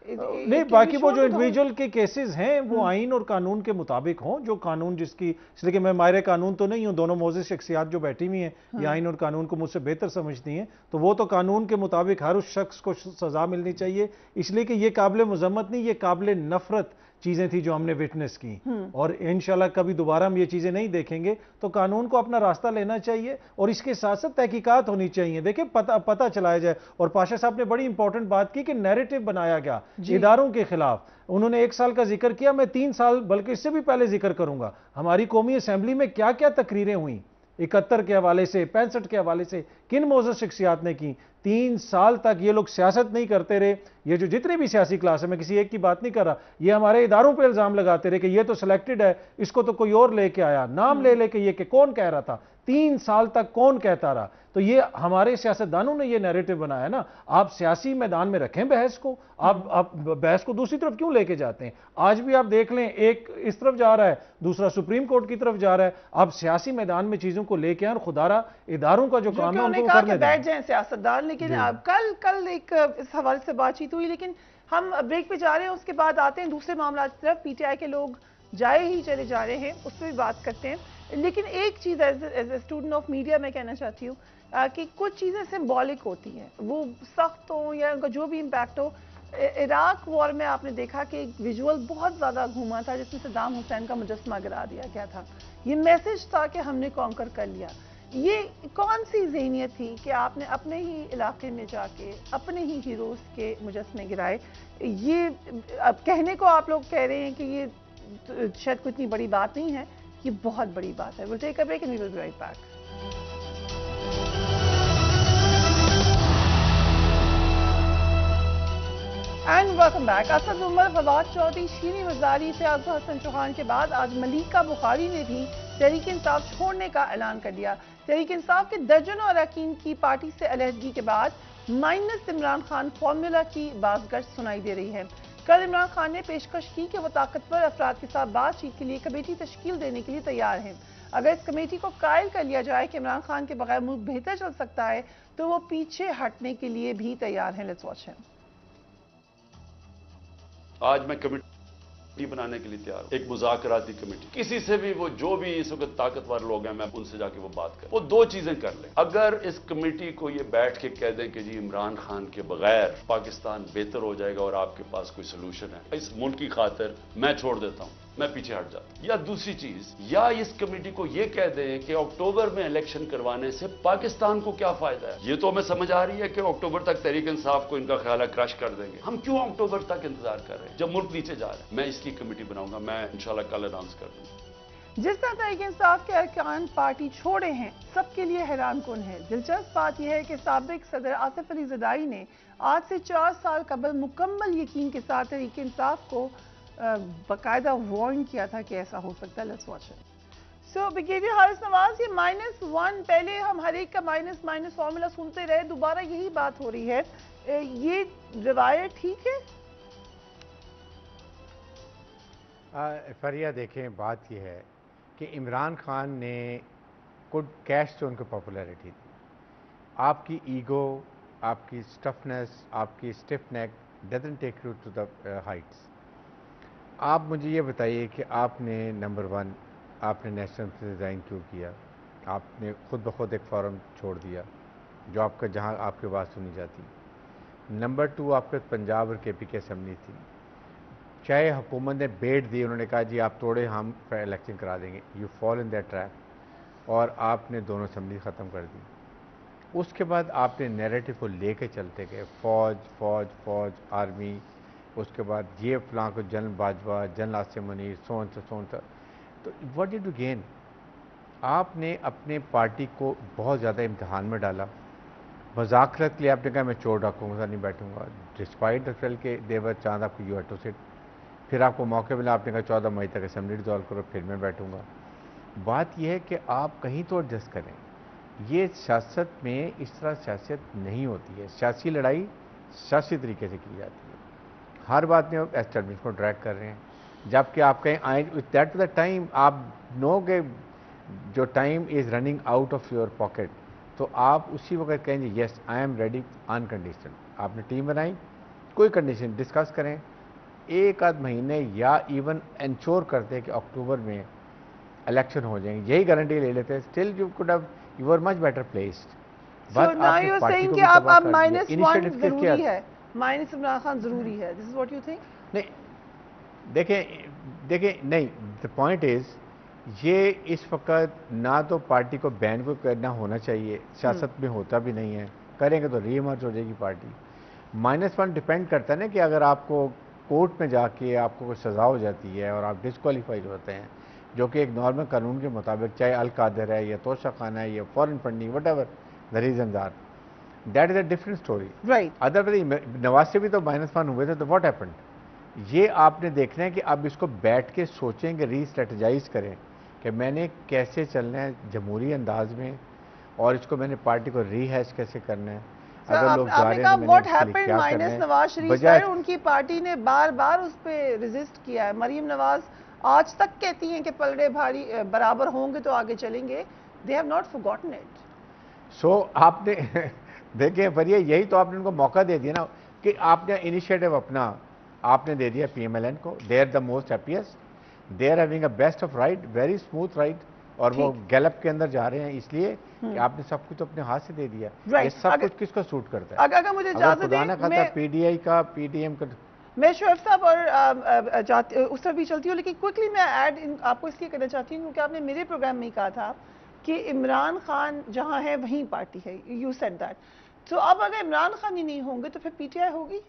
नहीं, बाकी वो जो इंडिविजुअल के केसेस हैं वो आइन और कानून के मुताबिक हों, जो कानून जिसकी, इसलिए कि मैं माहिर कानून तो नहीं हूं, दोनों मोअज़्ज़िज़ शख्सियात जो बैठी हुई हैं ये आइन और कानून को मुझसे बेहतर समझती हैं, तो वो तो कानून के मुताबिक हर उस शख्स को सजा मिलनी चाहिए। इसलिए कि ये काबिल मुज़म्मत नहीं, ये काबिल नफरत चीजें थी जो हमने विटनेस की, और इंशाल्लाह कभी दोबारा हम ये चीजें नहीं देखेंगे। तो कानून को अपना रास्ता लेना चाहिए और इसके साथ साथ तहकीकात होनी चाहिए। देखिए, पता चलाया जाए। और पाशा साहब ने बड़ी इंपॉर्टेंट बात की कि नैरेटिव बनाया गया इदारों के खिलाफ। उन्होंने 1 साल का जिक्र किया, मैं 3 साल बल्कि इससे भी पहले जिक्र करूंगा। हमारी कौमी असेंबली में क्या क्या तकरीरें हुई 71 के हवाले से, 65 के हवाले से, किन मोअज़्ज़िज़ शख्सियात ने की। 3 साल तक ये लोग सियासत नहीं करते रहे। ये जो जितनी भी सियासी क्लास है, मैं किसी एक की बात नहीं कर रहा, ये हमारे इदारों पे इल्जाम लगाते रहे कि ये तो सिलेक्टेड है, इसको तो कोई और लेके आया, नाम ले लेके ये कि कौन कह रहा था। 3 साल तक कौन कहता रहा? तो ये हमारे सियासतदानों ने ये नैरेटिव बनाया ना। आप सियासी मैदान में रखें बहस को, आप बहस को दूसरी तरफ क्यों लेके जाते हैं? आज भी आप देख लें, एक इस तरफ जा रहा है, दूसरा सुप्रीम कोर्ट की तरफ जा रहा है। आप सियासी मैदान में चीजों को लेके आए और खुदारा इदारों का जो काम है उनको करने दें। बैठ जाएं सियासतदान। लेकिन कल एक इस हवाले से बातचीत हुई, लेकिन हम ब्रेक पे जा रहे हैं, उसके बाद आते हैं दूसरे मामला की तरफ। पीटीआई के लोग जाए ही चले जा रहे हैं, उस पर भी बात करते हैं। लेकिन एक चीज़ as a student of media मैं कहना चाहती हूँ कि कुछ चीज़ें सिंबॉलिक होती हैं, वो सख्त हो या उनका जो भी इम्पैक्ट हो। इराक वॉर में आपने देखा कि एक विजुअल बहुत ज़्यादा घूमा था जिसमें सद्दाम हुसैन का मुजस्मा गिरा दिया गया था। ये मैसेज था कि हमने कॉन्कर कर लिया। ये कौन सी ज़हनियत थी कि आपने अपने ही इलाके में जाके अपने ही हीरोज़ के मुजस्मे गिराए? ये अब कहने को आप लोग कह रहे हैं कि ये शायद कोई इतनी बड़ी बात नहीं है, ये बहुत बड़ी बात है। We'll take a break and we will be right back. And welcome back. Asad Umar, Fawad Chaudhry, Shireen Mazari, Fayyaz Hassan Chohan के बाद आज मलिका बुखारी ने भी तहरीक इंसाफ छोड़ने का ऐलान कर दिया। तहरीक इंसाफ के दर्जनों अरकान की पार्टी से अलहदगी के बाद माइनस इमरान खान फॉर्मूला की बाज़गश्त सुनाई दे रही है। कल इमरान खान ने पेशकश की कि वो ताकतवर अफराद के साथ बातचीत के लिए कमेटी तश्कील देने के लिए तैयार हैं। अगर इस कमेटी को कायल कर लिया जाए कि इमरान खान के बगैर मुल्क बेहतर चल सकता है तो वो पीछे हटने के लिए भी तैयार हैं। Let's watch him. आज मैं कमेटी बनाने के लिए तैयार हूं, एक मुज़ाकराती कमेटी, किसी से भी वो जो भी इस वक्त ताकतवर लोग हैं मैं उनसे जाके वो बात करें, वो दो चीजें कर लें। अगर इस कमेटी को ये बैठ के कह दें कि जी इमरान खान के बगैर पाकिस्तान बेहतर हो जाएगा और आपके पास कोई सोल्यूशन है, इस मुल्क की खातिर मैं छोड़ देता हूं, मैं पीछे हट जाता हूं। या दूसरी चीज, या इस कमेटी को यह कह दें कि अक्टूबर में इलेक्शन करवाने से पाकिस्तान को क्या फायदा है। ये तो हमें समझ आ रही है कि अक्टूबर तक तहरीक इंसाफ को इनका ख्याल है क्रश कर देंगे, हम क्यों अक्टूबर तक इंतजार कर रहे हैं जब मुल्क नीचे जा रहा है। मैं इसकी कमेटी बनाऊंगा, मैं इंशाल्लाह कल अनाउंस कर दूंगा। जिस तरह तहरीक इंसाफ के अरकान पार्टी छोड़े हैं सबके लिए हैरान कुन है। दिलचस्प बात यह है कि साबिक सदर आसिफ अली ज़रदारी ने आज से 4 साल कबल मुकम्मल यकीन के साथ तहरीक इंसाफ को बाकायदा वार्न किया था कि ऐसा हो सकता है। Let's watch it. So brigadier Haris Nawaz, ये -1 पहले हम हर एक का माइनस फॉर्मूला सुनते रहे, दोबारा यही बात हो रही है, ये रिवायत ठीक है? फरिया देखें, बात यह है कि इमरान खान ने कुड कैश तो उनको पॉपुलैरिटी थी। आपकी ईगो, आपकी स्टफनेस, आपकी stiff neck doesn't take you to the heights. आप मुझे ये बताइए कि आपने नंबर 1 आपने नेशनल से रिज़ाइन क्यों किया? आपने खुद ब खुद एक फॉरम छोड़ दिया जो आपका, जहाँ आपकी बात सुनी जाती। नंबर 2, आपके पंजाब और KP की असम्बली थी, चाहे हुकूमत ने बेट दी, उन्होंने कहा जी आप तोड़े हम इलेक्शन करा देंगे, you fall in that trap और आपने दोनों असम्बली ख़त्म कर दी। उसके बाद आपने नैरेटिव को लेके चलते गए, फौज फौज फौज आर्मी, उसके बाद ये फलां को जनरल बाजवा, जनरल आसिम मुनीर, सोन सा। तो व्हाट डिड यू गेन? आपने अपने पार्टी को बहुत ज़्यादा इम्तिहान में डाला। मजाकरत के लिए आपने कहा मैं चोर डाकूंगा साथ नहीं बैठूंगा, डिस्पाइट द फेल के देवर चांद आपको यू हैव टू सिट। फिर आपको मौके मिला, आपने कहा 14 मई तक असेंबली डिजॉल्व करो, फिर मैं बैठूंगा। बात यह है कि आप कहीं तो एडजस्ट करें। ये सियासत में इस तरह सियासत नहीं होती है। सियासी लड़ाई सियासी तरीके से की जाती है। हर बात में आप एस्टेब्लिशमेंट को ड्रैग कर रहे हैं, जबकि आप कहीं आए दैट द टाइम आप नो के जो time is running out of your pocket, तो आप उसी वक्त कहेंगे yes I am ready unconditional. आपने टीम बनाई, कोई कंडीशन डिस्कस करें, एक आध महीने या इवन इंश्योर करते हैं कि अक्टूबर में इलेक्शन हो जाएंगे, यही गारंटी ले लेते हैं, still you could have you are much better placed. So now you're saying कि आप -1 जरूरी है, माइनस इमरान खान जरूरी है, this is what you think? नहीं, देखें नहीं, द पॉइंट इज ये इस वक्त ना तो पार्टी को बैन को करना होना चाहिए, सियासत में होता भी नहीं है, करेंगे तो रीइमर्ज हो जाएगी पार्टी। -1 डिपेंड करता है ना कि अगर आपको कोर्ट में जाके आपको कोई सज़ा हो जाती है और आप डिस्क्वालीफाइड होते हैं, जो कि एक नॉर्मल कानून के मुताबिक, चाहे अल कादिर है या तोशा खाना है या foreign funding whatever the reason are, that is a different story, right. Otherwise Nawaz से भी तो -1 हुए थे, तो व्हाट हैपेंड? ये आपने देखना है कि अब इसको बैठ के सोचेंगे, री-स्ट्रेटजाइज करें कि मैंने कैसे चलना है जमहूरी अंदाज में, और इसको मैंने पार्टी को रीहैश कैसे करना है। अगर लोग जा रहे हैं what happened minus Nawaz Sharif पर, उनकी पार्टी ने बार-बार उस पे रेजिस्ट किया है। मरीम नवाज आज तक कहती हैं कि पलड़े भारी बराबर होंगे तो आगे चलेंगे, they have not forgotten it. So आपने देखें पर यही तो आपने उनको मौका दे दिया ना कि आपने इनिशिएटिव अपना आपने दे दिया PMLN को, they are the most happiest, they are having a best of ride, very smooth ride, और वो गैलप के अंदर जा रहे हैं इसलिए कि आपने सब कुछ अपने हाथ से दे दिया। ये सब कुछ किसको सूट करता है? अगर मुझे इजाजत दें, PDI का PDM का, मैं शोएब साहब और उस तरफ भी चलती हूँ, लेकिन क्विकली मैं ऐड आपको इसलिए करना चाहती हूँ क्योंकि आपने मेरे प्रोग्राम में ही कहा था कि इमरान खान जहाँ है वहीं पार्टी है, यू सेड दैट। तो अब अगर इमरान खान ही नहीं होंगे तो फिर PTI होगी?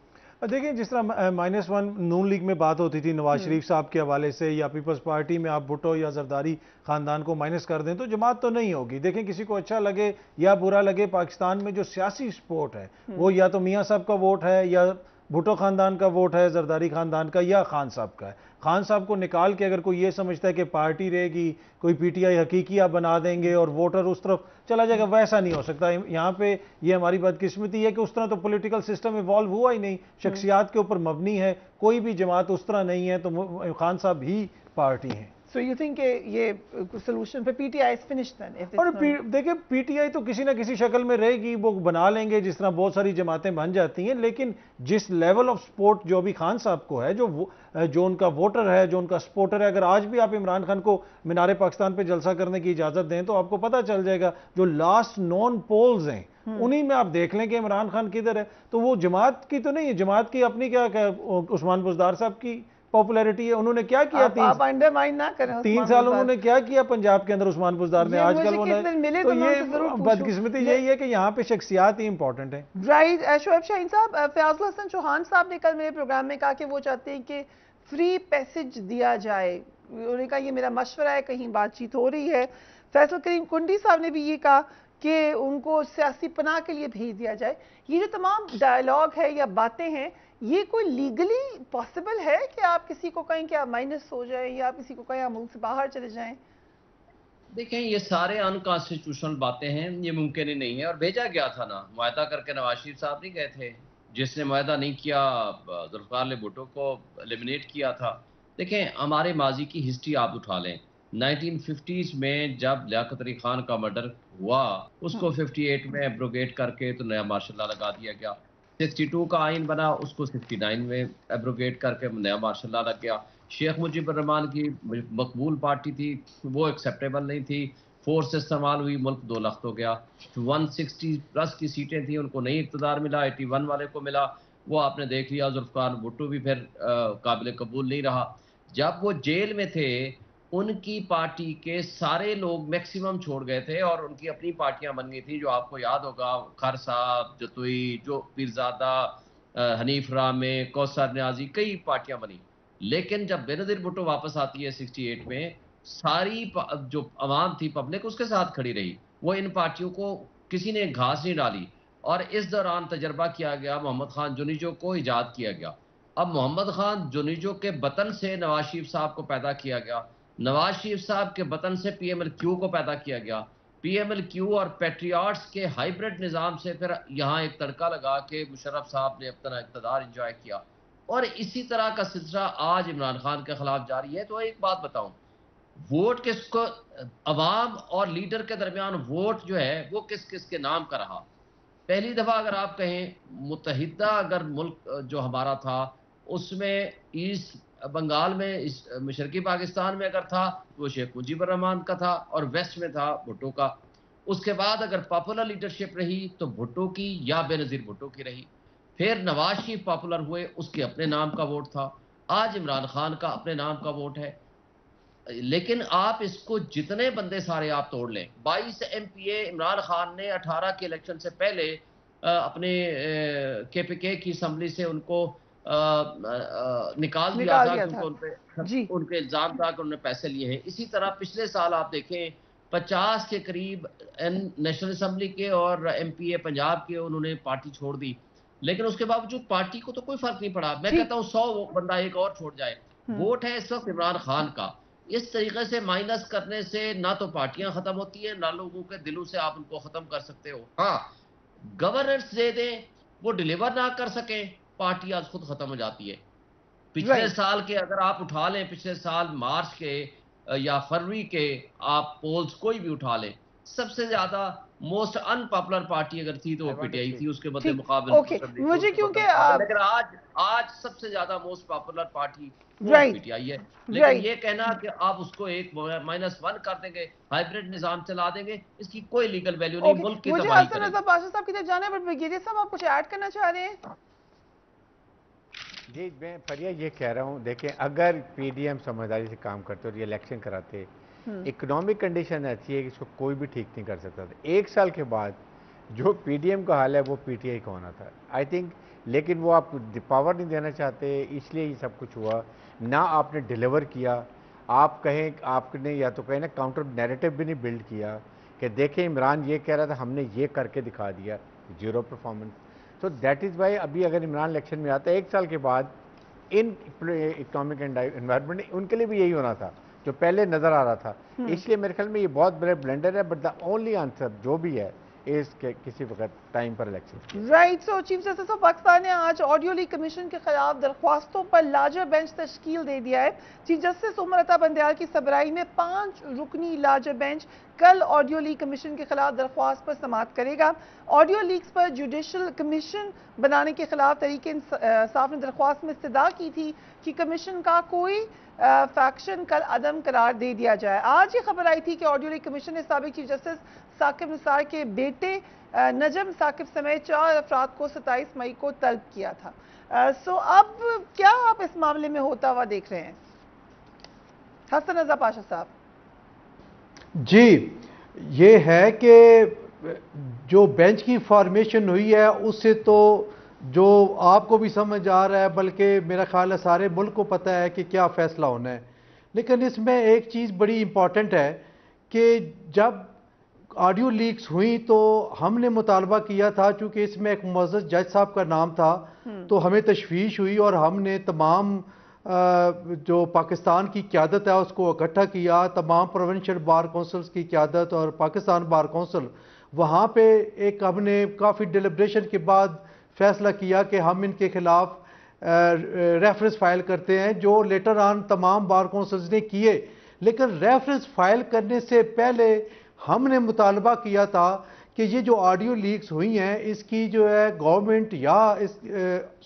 देखिए, जिस तरह -1 नून लीग में बात होती थी नवाज शरीफ साहब के हवाले से, या पीपल्स पार्टी में आप भुट्टो या जरदारी खानदान को माइनस कर दें तो जमात तो नहीं होगी। देखें, किसी को अच्छा लगे या बुरा लगे, पाकिस्तान में जो सियासी सपोर्ट है वो या तो मियाँ साहब का वोट है, या भुट्टो खानदान का वोट है, जरदारी खानदान का, या खान साहब का है। खान साहब को निकाल के अगर कोई ये समझता है कि पार्टी रहेगी, कोई PTI हकीकिया बना देंगे और वोटर उस तरफ चला जाएगा, वैसा नहीं हो सकता। यहाँ पे ये हमारी बदकिस्मती है कि उस तरह तो पॉलिटिकल सिस्टम इवॉल्व हुआ ही नहीं, शख्सियात के ऊपर मबनी है, कोई भी जमात उस तरह नहीं है, तो खान साहब ही पार्टी है। So you think ये solution for PTI is finished then? If और देखिए पीटीआई तो किसी ना किसी शक्ल में रहेगी, वो बना लेंगे जिस तरह बहुत सारी जमातें बन जाती हैं, लेकिन जिस लेवल ऑफ सपोर्ट जो अभी खान साहब को है, जो उनका वोटर है, जो उनका सपोर्टर है, अगर आज भी आप इमरान खान को मीनारे पाकिस्तान पे जलसा करने की इजाजत दें तो आपको पता चल जाएगा जो लास्ट नॉन पोल्स हैं उन्हीं में आप देख लें कि इमरान खान किधर है। तो वो जमात की तो नहीं है, जमात की अपनी क्या उस्मान बुज़दार साहब की पॉपुलैरिटी है। उन्होंने क्या किया? आप अंडरमाइन ना करें। 3 साल उन्होंने क्या किया पंजाब के अंदर उस्मान बुज़दार ने? आजकल वो तो ये बदकिस्मती यही है कि यहाँ पे शख्सियात ही इंपॉर्टेंट है। राइट। शोएब शाहीन साहब, फयाजुल हसन चौहान साहब ने कल मेरे प्रोग्राम में कहा कि वो चाहते हैं कि फ्री पैसेज दिया जाए। उन्होंने कहा ये मेरा मशवरा है, कहीं बातचीत हो रही है। फैसल करीम कुंडी साहब ने भी ये कहा कि उनको सियासी पनाह के लिए भेज दिया जाए। ये जो तमाम डायलॉग है या बातें हैं, ये कोई लीगली पॉसिबल है कि आप किसी को कहें कि आप माइनस हो जाए या आप किसी को कहें आप मुल्क से बाहर चले जाएं? देखें, ये सारे अनकॉन्स्टिट्यूशनल बातें हैं, ये मुमकिन ही नहीं है। और भेजा गया था ना, मुआहदा करके नवाज शरीफ साहब नहीं गए थे? जिसने मुआहदा नहीं किया, जुल्फ़िकार भुट्टो को एलिमिनेट किया था। देखें, हमारे माजी की हिस्ट्री आप उठा लें, 1950s में जब लियाकत अली खान का मर्डर हुआ, उसको 58 में एब्रोगेट करके तो नया मार्शल लॉ लगा दिया गया। 62 का आइन बना, उसको 69 में एब्रोगेट करके नया मार्शल लॉ लग गया। शेख मुजीबुर रहमान की मकबूल पार्टी थी, वो एक्सेप्टेबल नहीं थी, फोर्स इस्तेमाल हुई, मुल्क 2 लाख हो गया। 160+ की सीटें थी, उनको नहीं इक़्तिदार मिला, 81 वाले को मिला। वो आपने देख लिया, जुल्फ़िकार भुट्टो भी फिर काबिल कबूल नहीं रहा। जब वो जेल में थे, उनकी पार्टी के सारे लोग मैक्सिमम छोड़ गए थे और उनकी अपनी पार्टियां बन गई थी, जो आपको याद होगा, खर साहब, जतुई, जो पीरजादा, हनीफ रामे, कौसर न्याजी, कई पार्टियां बनी। लेकिन जब बेनज़ीर भुट्टो वापस आती है 68 में, सारी जो अवाम थी, पब्लिक उसके साथ खड़ी रही। वो इन पार्टियों को किसी ने घास नहीं डाली। और इस दौरान तजर्बा किया गया, मोहम्मद खान जुनीजो को इजाद किया गया। अब मोहम्मद खान जुनीजो के बतन से नवाज शरीफ साहब को पैदा किया गया, नवाज शरीफ साहब के बतन से PMLQ को पैदा किया गया। PMLQ और पैट्रियाट्स के हाइब्रिड निज़ाम से फिर यहाँ एक तड़का लगा कि मुशर्रफ साहब ने अपना इक़्तिदार इंजॉय किया। और इसी तरह का सिलसिला आज इमरान खान के खिलाफ जारी है। तो एक बात बताऊं, वोट किसको, अवाम और लीडर के दरमियान वोट जो है वो किस किस के नाम का रहा? पहली दफ़ा अगर आप कहें, मुत्तहिदा अगर मुल्क जो हमारा था, उसमें ईस्ट बंगाल में, इस मशरकी पाकिस्तान में अगर था वो शेख मुजीबुर रहमान का था और वेस्ट में था भुट्टो का। उसके बाद अगर पॉपुलर लीडरशिप रही तो भुट्टो की या बेनज़ीर भुट्टो की रही। फिर नवाज शरीफ पॉपुलर हुए, उसके अपने नाम का वोट था। आज इमरान खान का अपने नाम का वोट है। लेकिन आप इसको जितने बंदे सारे आप तोड़ लें, 22 MPA इमरान खान ने 18 के इलेक्शन से पहले अपने KPK की असम्बली से उनको निकाल दिया था, क्योंकि उनके इल्जाम था कि उन्होंने पैसे लिए हैं। इसी तरह पिछले साल आप देखें, 50 के करीब नेशनल असम्बली के और MPA पंजाब के उन्होंने पार्टी छोड़ दी। लेकिन उसके बावजूद पार्टी को तो कोई फर्क नहीं पड़ा। मैं कहता हूँ 100 बंदा एक और छोड़ जाए, वोट है इस वक्त इमरान खान का। इस तरीके से माइनस करने से ना तो पार्टियां खत्म होती हैं, ना लोगों के दिलों से आप उनको खत्म कर सकते हो। हाँ, गवर्नेंस दे दें, वो डिलीवर ना कर सकें, पार्टी आज खुद खत्म हो जाती है। पिछले साल के अगर आप उठा लें, पिछले साल मार्च के या फरवरी के आप पोल्स कोई भी उठा लें, सबसे ज्यादा मोस्ट अनपॉपुलर पार्टी अगर थी तो वो PTI थी, उसके बदले मुकाबले मुझे क्योंकि लेकिन आज सबसे ज्यादा मोस्ट पॉपुलर पार्टी PTI है। लेकिन ये कहना कि आप उसको एक -1 कर देंगे, हाइब्रिड निजाम चला देंगे, इसकी कोई लीगल वैल्यू नहीं। मुल्क की मुझे हसन रज़ा पाशा साहब की तरफ जाना है, बट ब्रिगेडियर साहब आप कुछ ऐड करना चाह रहे हैं? जी, मैं फरिया ये कह रहा हूँ, देखें, अगर PDM समझदारी से काम करते और ये इलेक्शन कराते, इकोनॉमिक कंडीशन ऐसी है कि इसको कोई भी ठीक नहीं कर सकता था। 1 साल के बाद जो PDM का हाल है वो PTI का होना था, आई थिंक। लेकिन वो आप पावर नहीं देना चाहते, इसलिए ये सब कुछ हुआ। ना आपने डिलीवर किया। आप कहें, आपने या तो कहें ना, काउंटर नैरेटिव भी नहीं बिल्ड किया कि देखें इमरान ये कह रहा था, हमने ये करके दिखा दिया। 0 परफॉर्मेंस। तो दैट इज़ वाई अभी अगर इमरान इलेक्शन में आता है 1 साल के बाद, इन इकोनॉमिक एनवायरनमेंट उनके लिए भी यही होना था जो पहले नज़र आ रहा था। इसलिए मेरे ख्याल में ये बहुत बड़े ब्लेंडर है। बट द ओनली आंसर जो भी है किसी वक्त टाइम पर election. Right, so chief justice of Pakistan ने आज ऑडियो लीक कमीशन के खिलाफ दरख्वास्तों पर लार्जर बेंच तश्कील दे दिया है। चीफ जस्टिस उमर अता बंदयाल की सरबराही में 5 रुकनी लार्जर बेंच कल ऑडियो लीक कमीशन के खिलाफ दरख्वास्त पर समाअत करेगा। ऑडियो लीक्स पर जुडिशल कमीशन बनाने के खिलाफ तहरीक इंसाफ ने दरख्वास्त में इस्तदा की थी कि कमीशन का कोई फैक्शन कल अदम करार दे दिया जाए। आज ये खबर आई थी कि ऑडियो लीक कमीशन ने साबिक चीफ जस्टिस साकिब निसार के बेटे नजम साकिब समेत 4 अफराद को 27 मई को तलब किया था। सो अब क्या आप इस मामले में होता हुआ देख रहे हैं? हसन रजा पाशा साहब। जी, ये है कि जो बेंच की फॉर्मेशन हुई है उससे तो जो आपको भी समझ आ रहा है, बल्कि मेरा ख्याल है सारे मुल्क को पता है कि क्या फैसला होना है। लेकिन इसमें एक चीज़ बड़ी इंपॉर्टेंट है कि जब ऑडियो लीक्स हुई तो हमने मुतालबा किया था, चूंकि इसमें एक मुअज़्ज़ज़ जज साहब का नाम था, तो हमें तशवीश हुई और हमने तमाम जो पाकिस्तान की क़यादत है उसको इकट्ठा किया, तमाम प्रोविंशियल बार काउंसिल्स की क़यादत और पाकिस्तान बार काउंसिल, वहाँ पे एक हमने काफ़ी डिलिब्रेशन के बाद फैसला किया कि हम इनके खिलाफ रेफरेंस फाइल करते हैं, जो लेटर ऑन तमाम बार काउंसिल्स ने किए। लेकिन रेफरेंस फाइल करने से पहले हमने मुतालबा किया था कि ये जो ऑडियो लीक्स हुई हैं इसकी जो है गवर्नमेंट या इस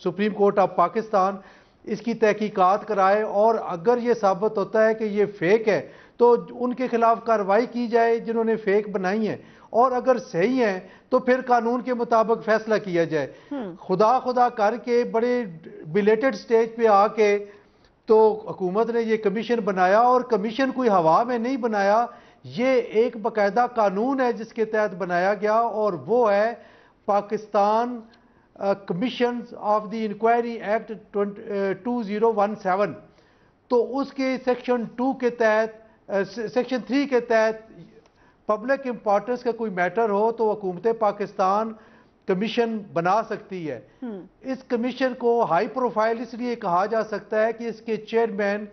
सुप्रीम कोर्ट ऑफ पाकिस्तान इसकी तहकीकात कराए, और अगर ये साबित होता है कि ये फेक है तो उनके खिलाफ कार्रवाई की जाए जिन्होंने फेक बनाई है, और अगर सही है तो फिर कानून के मुताबिक फैसला किया जाए। खुदा खुदा करके बड़े बिलेटेड स्टेज पे आके तो हुकूमत ने ये कमीशन बनाया, और कमीशन कोई हवा में नहीं बनाया, ये एक बाकायदा कानून है जिसके तहत बनाया गया, और वो है Pakistan commission of the inquiry act 2017। तो उसके सेक्शन 2 के तहत सेक्शन 3 के तहत पब्लिक इंपॉर्टेंस का कोई मैटर हो तो हुकूमत पाकिस्तान कमीशन बना सकती है। इस कमीशन को हाई प्रोफाइल इसलिए कहा जा सकता है कि इसके चेयरमैन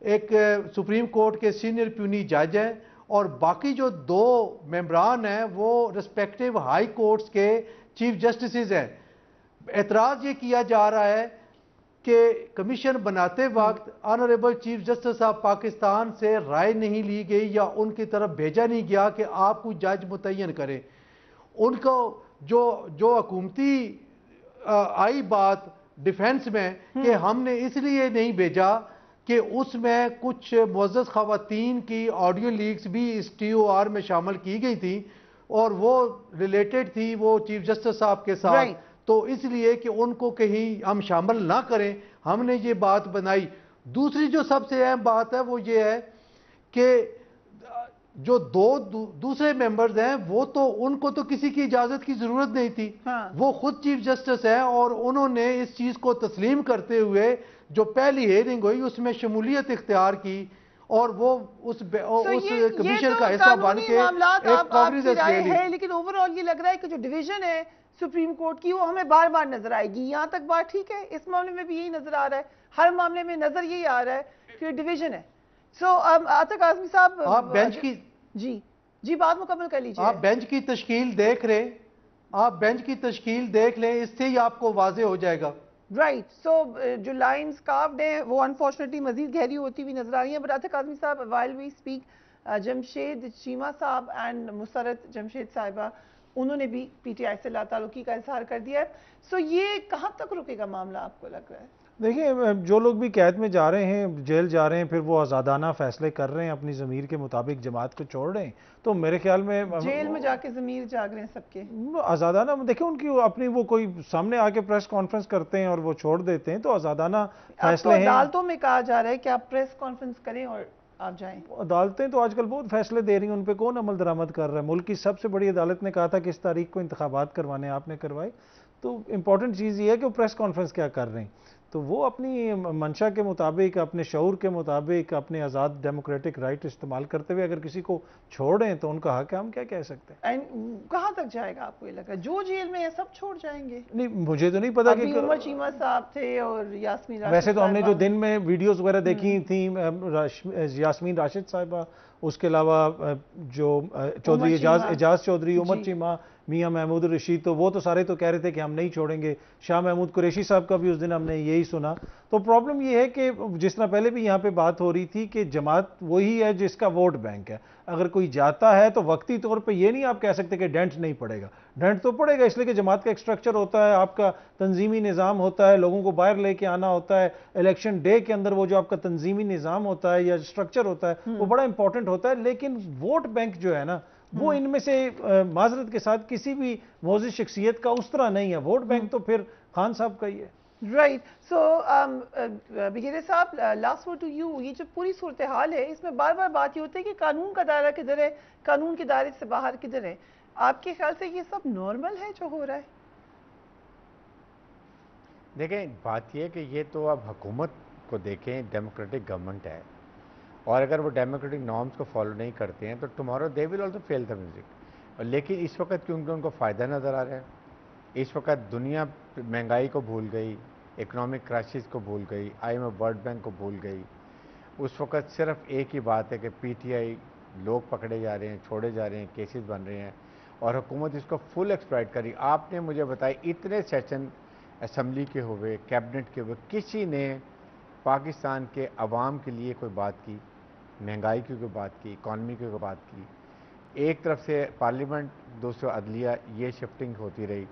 एक सुप्रीम कोर्ट के सीनियर प्यूनी जज हैं, और बाकी जो 2 मेंबरान हैं वो रिस्पेक्टिव हाई कोर्ट्स के चीफ जस्टिस हैं। एतराज़ ये किया जा रहा है कि कमीशन बनाते वक्त honourable chief justice of Pakistan से राय नहीं ली गई या उनकी तरफ भेजा नहीं गया कि आप कोई जज मुतय्यन करें। उनको जो हुकूमती आई बात डिफेंस में कि हमने इसलिए नहीं भेजा कि उसमें कुछ मुअज़्ज़ज़ ख़वातीन की ऑडियो लीक्स भी इस TOR में शामिल की गई थी, और वो रिलेटेड थी वो चीफ जस्टिस साहब के साथ, तो इसलिए कि उनको कहीं हम शामिल ना करें हमने ये बात बनाई। दूसरी जो सबसे अहम बात है वो ये है कि जो 2 दूसरे मेंबर्स हैं वो तो उनको तो किसी की इजाजत की जरूरत नहीं थी। वो खुद चीफ जस्टिस हैं, और उन्होंने इस चीज को तस्लीम करते हुए जो पहली हेयरिंग हुई उसमें शमूलियत इख्तियार की, और वो उस कमीशन का हिस्सा बन के एक कॉग्निजेंस ले ली। लेकिन ओवरऑल ये लग रहा है कि जो डिवीजन है सुप्रीम कोर्ट की वो हमें बार बार नजर आएगी। यहाँ तक बात ठीक है, इस मामले में भी यही नजर आ रहा है, हर मामले में नजर यही आ रहा है कि डिवीजन है। सो आतिक आज़मी साहब, आप बेंच की जी बात मुकम्मल कर लीजिए। आप बेंच की तश्कील देख रहे, आप बेंच की तश्कील देख लें, इससे ही आपको वाजे हो जाएगा। राइट, सो जो लाइन्स कार्व्ड है वो अनफॉर्चुनेटली मजीद गहरी होती हुई नजर आ रही है। But Atiq Azmi sahab, while we speak, Jamshed Cheema sahab and Musarrat Jamshed साहिबा, उन्होंने भी PTI से लाताल्लुकी का इजहार कर दिया है। सो ये कहाँ तक रुकेगा मामला आपको लग रहा है? देखिए, जो लोग भी कैद में जा रहे हैं, जेल जा रहे हैं, फिर वो आज़ादाना फैसले कर रहे हैं, अपनी ज़मीर के मुताबिक जमात को छोड़ रहे हैं, तो मेरे ख्याल में जेल में जाके ज़मीर जाग रहे हैं सबके आज़ादाना। देखिए, उनकी अपनी वो कोई सामने आके प्रेस कॉन्फ्रेंस करते हैं और वो छोड़ देते हैं, तो आज़ादाना फैसले हैं। अदालतों में कहा जा रहा है कि आप प्रेस कॉन्फ्रेंस करें और आप जाएं। अदालतें तो आजकल बहुत फैसले दे रही हैं, उन पे कौन अमल दरामद कर रहा है? मुल्क की सबसे बड़ी अदालत ने कहा था कि इस तारीख को इंतखाबात करवाने, आपने करवाए। तो इंपॉर्टेंट चीज़ ये है कि वो प्रेस कॉन्फ्रेंस क्या कर रहे हैं, तो वो अपनी मंशा के मुताबिक, अपने शऊर के मुताबिक, अपने आज़ाद डेमोक्रेटिक राइट इस्तेमाल करते हुए अगर किसी को छोड़ें तो उनका हक है, हम क्या कह सकते हैं। कहाँ तक जाएगा आपको ये लगा? जो जेल में है सब छोड़ जाएंगे? नहीं, मुझे तो नहीं पता कि उमर चीमा साहब थे और यास्मीन राशिद। वैसे तो हमने जो दिन में वीडियोस वगैरह देखी थी, यास्मीन राशिद साहिबा, उसके अलावा जो चौधरी एजाज चौधरी, उमर चीमा, मियां महमूद रशीद, तो वो तो सारे तो कह रहे थे कि हम नहीं छोड़ेंगे। शाह महमूद कुरैशी साहब का भी उस दिन हमने यही सुना। तो प्रॉब्लम ये है कि जिस तरह पहले भी यहाँ पे बात हो रही थी कि जमात वही है जिसका वोट बैंक है। अगर कोई जाता है तो वक्ती तौर पे ये नहीं आप कह सकते कि डेंट नहीं पड़ेगा, डेंट तो पड़ेगा, इसलिए कि जमात का एक स्ट्रक्चर होता है, आपका तंजीमी निज़ाम होता है, लोगों को बाहर लेके आना होता है। इलेक्शन डे के अंदर वो जो आपका तंजीमी निज़ाम होता है या स्ट्रक्चर होता है वो बड़ा इंपॉर्टेंट होता है। लेकिन वोट बैंक जो है ना वो इनमें से माजरत के साथ किसी भी मोअज़्ज़िज़ शख्सियत का उस तरह नहीं है। वोट बैंक तो फिर खान साहब का ही है। राइट। सो ब्रिगेडियर साहब, लास्ट वर्ड टू यू। ये जो पूरी सूरत हाल है इसमें बार बार बात ये होती है कि कानून का दायरा किधर है, कानून के दायरे से बाहर किधर है। आपके ख्याल से ये सब नॉर्मल है जो हो रहा है? देखें, बात यह है कि ये तो अब हुकूमत को देखें, डेमोक्रेटिक गवर्नमेंट है, और अगर वो डेमोक्रेटिक नॉर्म्स को फॉलो नहीं करते हैं तो tomorrow they will also fail the music. लेकिन इस वक्त क्योंकि उनको फ़ायदा नज़र आ रहा है, इस वक्त दुनिया महंगाई को भूल गई, इकोनॉमिक क्राइसिस को भूल गई, IMF वर्ल्ड बैंक को भूल गई। उस वक्त सिर्फ एक ही बात है कि PTI लोग पकड़े जा रहे हैं, छोड़े जा रहे हैं, केसेस बन रहे हैं, और हुकूमत इसको फुल एक्सप्लॉइट करी। आपने मुझे बताया इतने सेशन असम्बली के हुए, कैबिनेट के हुए, किसी ने पाकिस्तान के अवाम के लिए कोई बात की, महंगाई की कोई बात की, इकॉनमी की कोई बात की। एक तरफ से पार्लियामेंट, दूसरा अदलिया, ये शिफ्टिंग होती रही,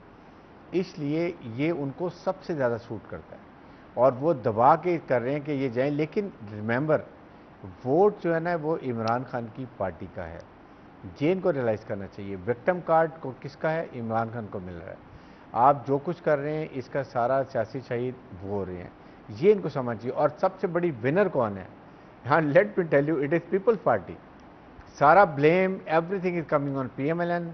इसलिए ये उनको सबसे ज़्यादा सूट करता है और वो दबा के कर रहे हैं कि ये जाएं। लेकिन रिमेंबर, वोट जो है ना वो इमरान खान की पार्टी का है, ये इनको रियलाइज़ करना चाहिए। विक्टिम कार्ड को किसका है? इमरान खान को मिल रहा है। आप जो कुछ कर रहे हैं इसका सारा सियासी शहीद वो हो रहे हैं, ये इनको समझ चाहिए। और सबसे बड़ी विनर कौन है? हाँ, let me tell you, it is Peoples Party. सारा blame, everything is coming on PMLN।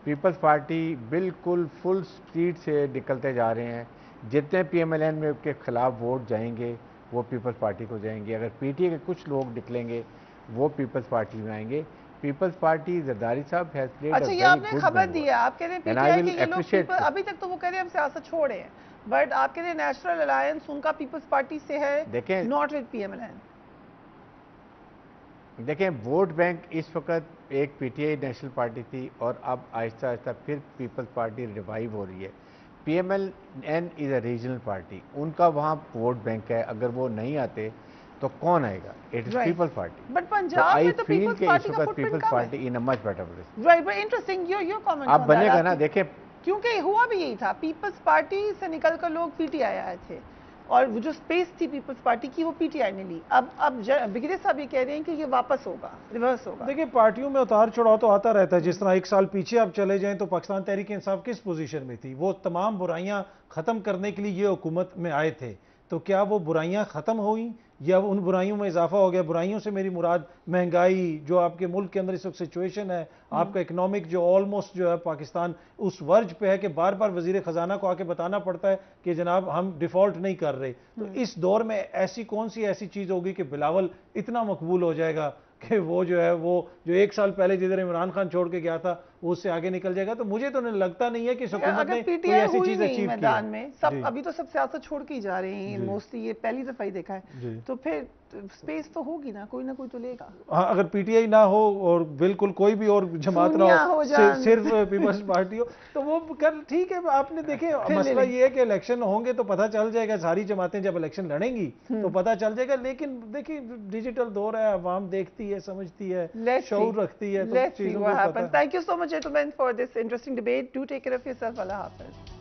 Peoples Party बिल्कुल फुल स्पीड से निकलते जा रहे हैं। जितने PMLN में के खिलाफ वोट जाएंगे वो पीपल्स पार्टी को जाएंगे। अगर PTI के कुछ लोग निकलेंगे वो पीपल्स पार्टी में आएंगे। पीपल्स पार्टी, जरदारी साहब हैज प्लेड अच्छा, ये आपने खबर दी है, आप कह रहे हैं PTI के ये लोग अभी तक तो वो कह रहे हैं हम सियासत छोड़े हैं, बट आप कह रहे हैं नेशनल अलायंस उनका पीपल्स पार्टी से है, देखें नॉट विद PMLN। देखें, वोट बैंक इस वक्त एक PTI नेशनल पार्टी थी और अब आहिस्ता आहिस्ता फिर पीपल्स पार्टी रिवाइव हो रही है। PMLN is a regional party, उनका वहाँ वोट बैंक है। अगर वो नहीं आते तो कौन आएगा? It is Peoples Party. But Punjab में तो पीपल्स पार्टी का फुटप्रिंट कम party in a much better place. Right, but interesting your comment. अब बनेगा ना, देखें, क्योंकि हुआ भी यही था, पीपल्स पार्टी से निकलकर लोग PTI आए थे और वो जो स्पेस थी पीपल्स पार्टी की वो PTI ने ली। अब ब्रिगेडियर साहब ये कह रहे हैं कि ये वापस होगा, रिवर्स होगा। देखिए, पार्टियों में उतार चढ़ाव तो आता रहता है। जिस तरह एक साल पीछे आप चले जाएं तो पाकिस्तान तहरीक इंसाफ किस पोजीशन में थी? वो तमाम बुराइयां खत्म करने के लिए ये हुकूमत में आए थे, तो क्या वो बुराइयां खत्म हुई या उन बुराइयों में इजाफा हो गया? बुराइयों से मेरी मुराद महंगाई, जो आपके मुल्क के अंदर इस वक्त सिचुएशन है, आपका इकोनॉमिक जो ऑलमोस्ट जो है पाकिस्तान उस वर्ज पे है कि बार बार वजीर खजाना को आके बताना पड़ता है कि जनाब हम डिफॉल्ट नहीं कर रहे। तो इस दौर में ऐसी कौन सी ऐसी चीज होगी कि बिलावल इतना मकबूल हो जाएगा कि वो जो है वो जो एक साल पहले जिधर इमरान खान छोड़ के गया था उससे आगे निकल जाएगा? तो मुझे तो नहीं लगता नहीं है कि हुकूमत ने कोई ऐसी चीज अचीव मैदान में सब अभी तो सब सियासत छोड़ के ही जा रहे हैं मोस्टली, ये पहली दफा ही देखा है। तो फिर स्पेस तो होगी ना कोई तो लेगा। हाँ, अगर PTI ना हो और बिल्कुल कोई भी और जमात ना हो, सिर्फ पीपल्स पार्टी हो तो वो कर ठीक है। आपने देखे मसला ये है कि इलेक्शन होंगे तो पता चल जाएगा, सारी जमातें जब इलेक्शन लड़ेंगी तो पता चल जाएगा। लेकिन देखिए, डिजिटल दौर है, आवाम देखती है, समझती है, शऊर रखती है, तो चीजों को पता है। Thank you so much, gentlemen, for this interesting debate. Do take care of yourself. Allah Hafiz.